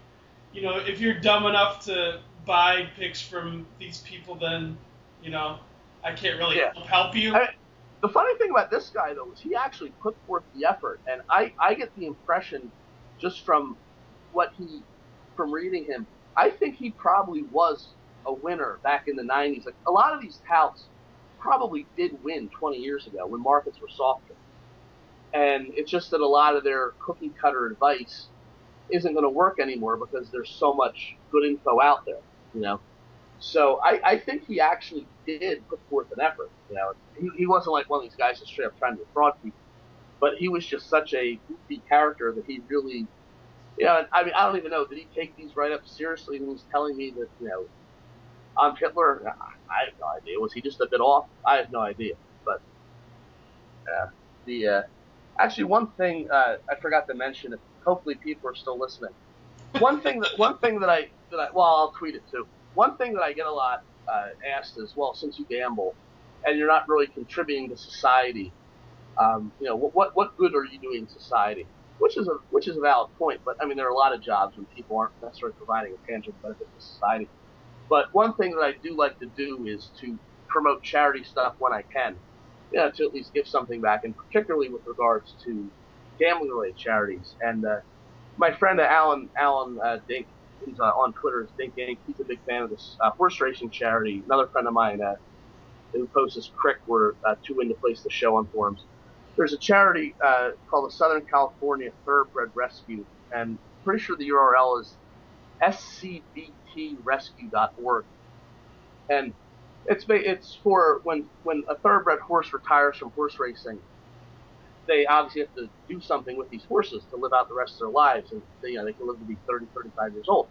dumb enough to buy picks from these people, then I can't really help you. The funny thing about this guy, though, is he actually put forth the effort, and I get the impression just from reading him, I think he probably was a winner back in the 90s. Like, a lot of these touts probably did win 20 years ago when markets were softer. And it's just that a lot of their cookie cutter advice isn't going to work anymore because there's so much good info out there, So I think he actually did put forth an effort. He wasn't like one of these guys that's straight up trying to defraud people, but he was just such a goofy character that he really, I mean, I don't even know, did he take these write-ups seriously when he's telling me that, I'm Hitler? I have no idea. Was he just a bit off? I have no idea. But actually, one thing I forgot to mention, hopefully people are still listening. One thing that I'll tweet it too. One thing that I get a lot asked is, well, since you gamble and you're not really contributing to society, what good are you doing in society? Which is a valid point, but I mean, there are a lot of jobs when people aren't necessarily providing a tangible benefit to society. But one thing that I do like to do is to promote charity stuff when I can, to at least give something back, and particularly with regards to gambling-related charities. And my friend Alan Dink, who's on Twitter, is Dink Inc. He's a big fan of this horse racing charity. Another friend of mine who posts this crick where to win to place the show on forums. There's a charity called the Southern California Thoroughbred Rescue, and pretty sure the URL is scbtrescue.org. And it's for when a thoroughbred horse retires from horse racing, they obviously have to do something with these horses to live out the rest of their lives, and they can live to be 30, 35 years old.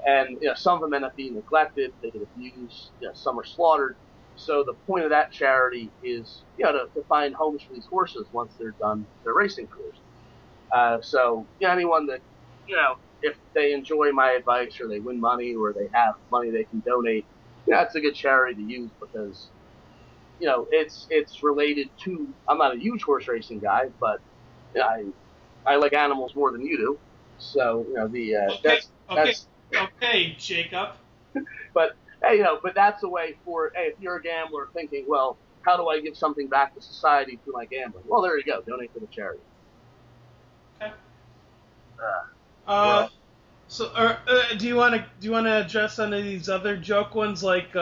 And some of them end up being neglected, they get abused, some are slaughtered. So the point of that charity is to find homes for these horses once they're done their racing careers. So anyone that if they enjoy my advice or they win money or they have money they can donate, it's a good charity to use because it's related to. I'm not a huge horse racing guy, but I like animals more than you do. So okay, Jacob. But hey, but that's a way for if you're a gambler thinking, well, how do I give something back to society through my gambling? Well, there you go. Donate to the charity. Okay. Well, So, do you want to address any of these other joke ones, like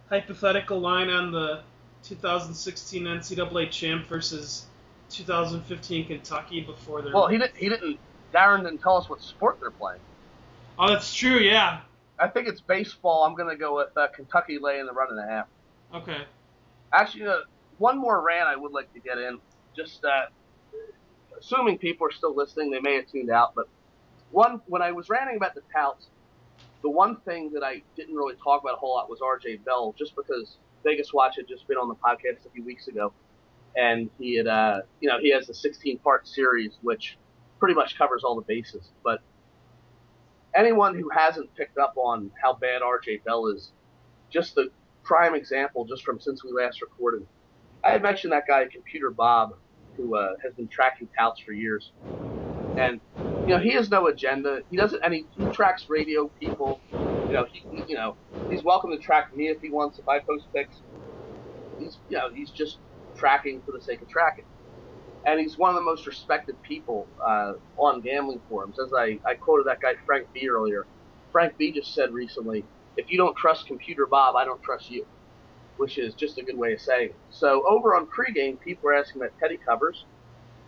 hypothetical line on the 2016 NCAA champ versus 2015 Kentucky before their? Well, he didn't. Darren didn't tell us what sport they're playing. Oh, that's true. Yeah. I think it's baseball. I'm gonna go with Kentucky laying the 1.5. Okay. Actually, one more rant I would like to get in. Just assuming people are still listening, they may have tuned out, but. When I was ranting about the touts, the one thing that I didn't really talk about a whole lot was R.J. Bell, just because Vegas Watch had just been on the podcast a few weeks ago, and he had, he has a 16-part series which pretty much covers all the bases. But anyone who hasn't picked up on how bad R.J. Bell is, just the prime example, just from since we last recorded, I had mentioned that guy, Computer Bob, who has been tracking touts for years, and he has no agenda. He doesn't, and he tracks radio people. He's welcome to track me if he wants. If I post pics, he's just tracking for the sake of tracking. And he's one of the most respected people on gambling forums. As I quoted that guy Frank B earlier. Frank B just said recently, "If you don't trust Computer Bob, I don't trust you," which is just a good way of saying it. So over on pregame, people are asking about Teddy covers.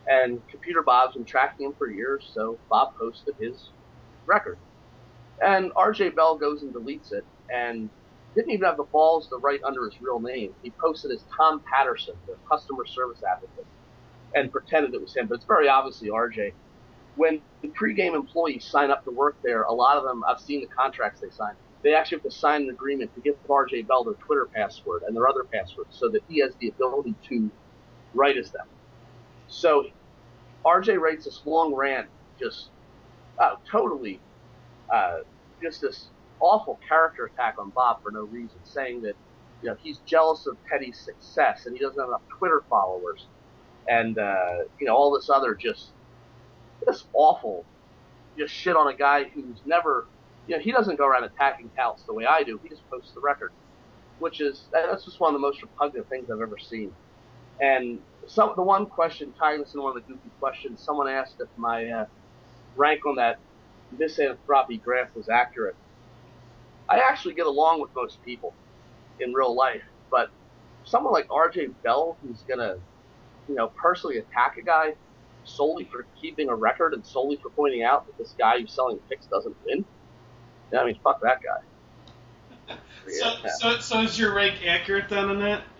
And Computer Bob's been tracking him for years, so Bob posted his record. And R.J. Bell goes and deletes it, and didn't even have the balls to write under his real name. He posted as Tom Patterson, the customer service advocate, and pretended it was him, but it's very obviously R.J. When the pregame employees sign up to work there, a lot of them, I've seen the contracts they sign, they actually have to sign an agreement to give R.J. Bell their Twitter password and their other passwords so that he has the ability to write as them. So RJ writes this long rant, just totally, just this awful character attack on Bob for no reason, saying that he's jealous of Teddy's success and he doesn't have enough Twitter followers, and all this other just awful, just shit on a guy who's never, he doesn't go around attacking touts the way I do. He just posts the record, that's just one of the most repugnant things I've ever seen. And the one question, tying this in one of the goofy questions, someone asked if my rank on that misanthropy graph was accurate. I actually get along with most people in real life, but someone like RJ Bell, who's gonna, personally attack a guy solely for keeping a record and solely for pointing out that this guy who's selling picks doesn't win. I mean, fuck that guy. So is your rank accurate then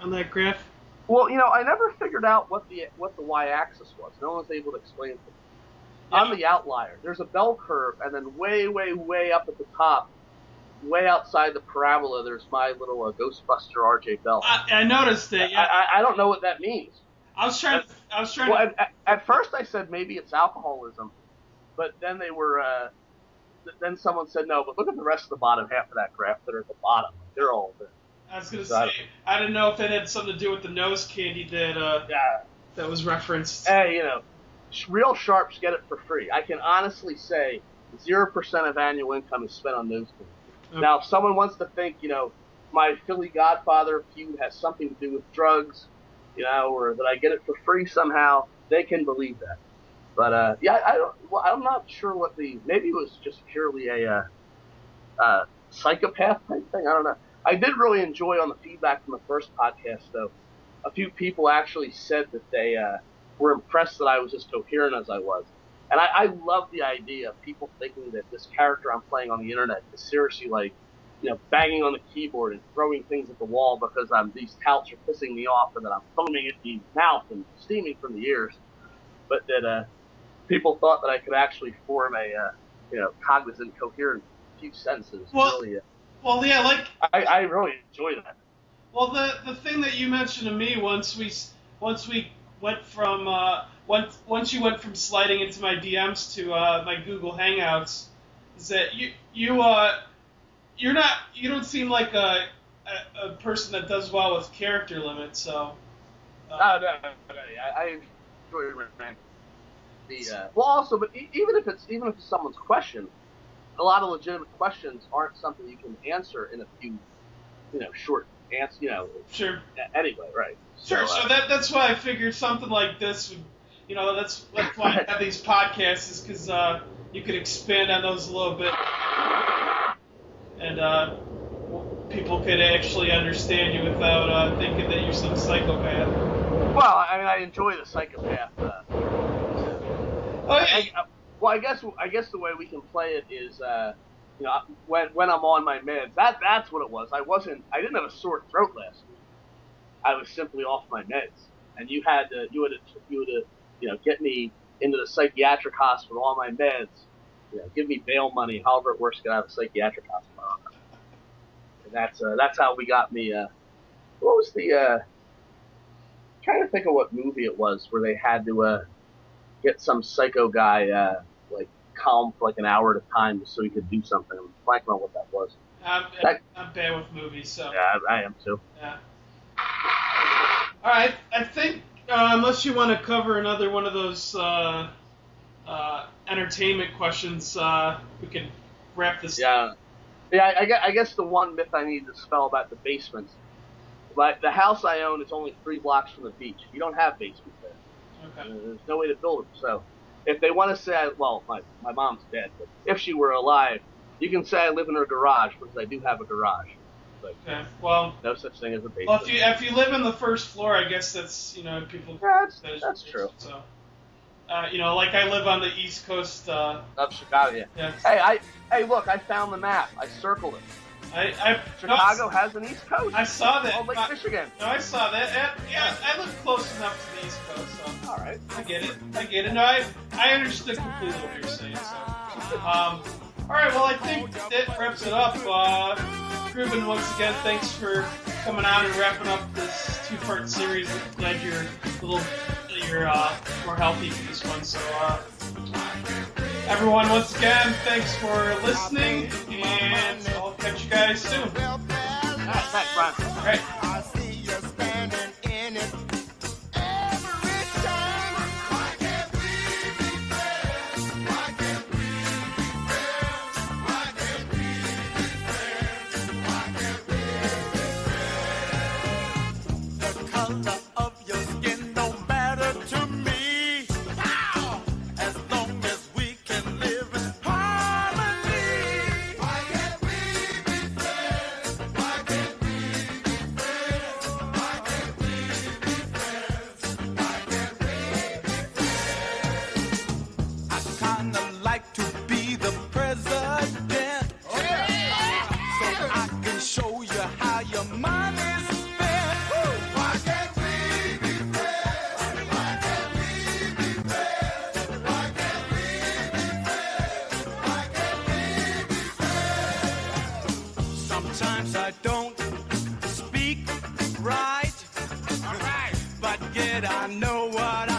on that graph? Well, I never figured out what the y-axis was. No one's able to explain it to me. Yeah. I'm the outlier. There's a bell curve, and then way, way, way up at the top, way outside the parabola, there's my little Ghostbuster RJ Bell. I noticed it. Yeah. I don't know what that means. I was trying. Well, at first I said maybe it's alcoholism, but then then someone said no. But look at the rest of the bottom half of that graph that are at the bottom. They're all there. I was gonna say I didn't know if it had something to do with the nose candy that was referenced. Hey, real sharps get it for free. I can honestly say 0% of annual income is spent on nose candy. Okay. Now, if someone wants to think, my Philly Godfather feud has something to do with drugs, or that I get it for free somehow, they can believe that. But I'm not sure maybe it was just purely a psychopath type thing. I don't know. I did really enjoy on the feedback from the first podcast, though. A few people actually said that they were impressed that I was as coherent as I was. And I love the idea of people thinking that this character I'm playing on the internet is seriously banging on the keyboard and throwing things at the wall because these touts are pissing me off and that I'm foaming at the mouth and steaming from the ears. But that people thought that I could actually form a cognizant, coherent few sentences. Well, yeah, I really enjoy that. Well, the thing that you mentioned to me once we went from once you went from sliding into my DMs to my Google Hangouts is that you don't seem like a person that does well with character limits. So. No, I enjoy it. Also, but even if it's someone's question, a lot of legitimate questions aren't something you can answer in a few, short answers. Sure. Anyway, right. Sure. So that's why I figured something like this would, that's why I have these podcasts is because you could expand on those a little bit, and people could actually understand you without thinking that you're some psychopath. Well, I mean, I enjoy the psychopath. I guess the way we can play it is, when I'm on my meds. That's what it was. I didn't have a sore throat last week. I was simply off my meds, and you had to get me into the psychiatric hospital on my meds. Give me bail money, however it works to get out of a psychiatric hospital. And that's how we got me. What was the? Trying to think of what movie it was where they had to get some psycho guy calm for an hour at a time just so he could do something. I'm blanking on what that was. I'm bad with movies, so. Yeah, I am too. Yeah. All right, I think unless you want to cover another one of those entertainment questions, we can wrap this. Yeah. Yeah, I guess the one myth I need to dispel about the basements. The house I own is only 3 blocks from the beach. You don't have basements there. Okay. There's no way to build them. So if they want to say, my mom's dead, but if she were alive, you can say I live in her garage because I do have a garage. But okay. Well. No such thing as a basement. Well, if you live on the first floor, I guess that's people. Yeah, that's true. So. Like I live on the East Coast. Of Chicago, yeah. Hey, look, I found the map. I circled it. Chicago has an East Coast. I saw that. Oh, Lake Michigan. No, I saw that. Yeah, I live close enough to the East Coast, so. All right. I get it. No, I understood completely what you're saying, so. All right, well, I think that wraps it up. Groovin, once again, thanks for coming on and wrapping up this two-part series. I'm glad you're more healthy for this one. So, everyone, once again, thanks for listening, and I'll catch you guys soon. All right, thanks, Brian. All right. I see you standing in it every time. Why can't we be friends? Why can't we be friends? Why can't we be friends? Why can't we be friends? The color of your skin don't matter to me. As long as we can live in harmony. Why can't we be friends? Why can't we be friends? Why can't we be friends? Why can't we be friends? I kinda like to be the president, so I can show you how your money's spent. Why can't we be friends? Why can't we be friends? Why can't we be friends? Why can't we be friends? Sometimes I don't speak right, but yet I know what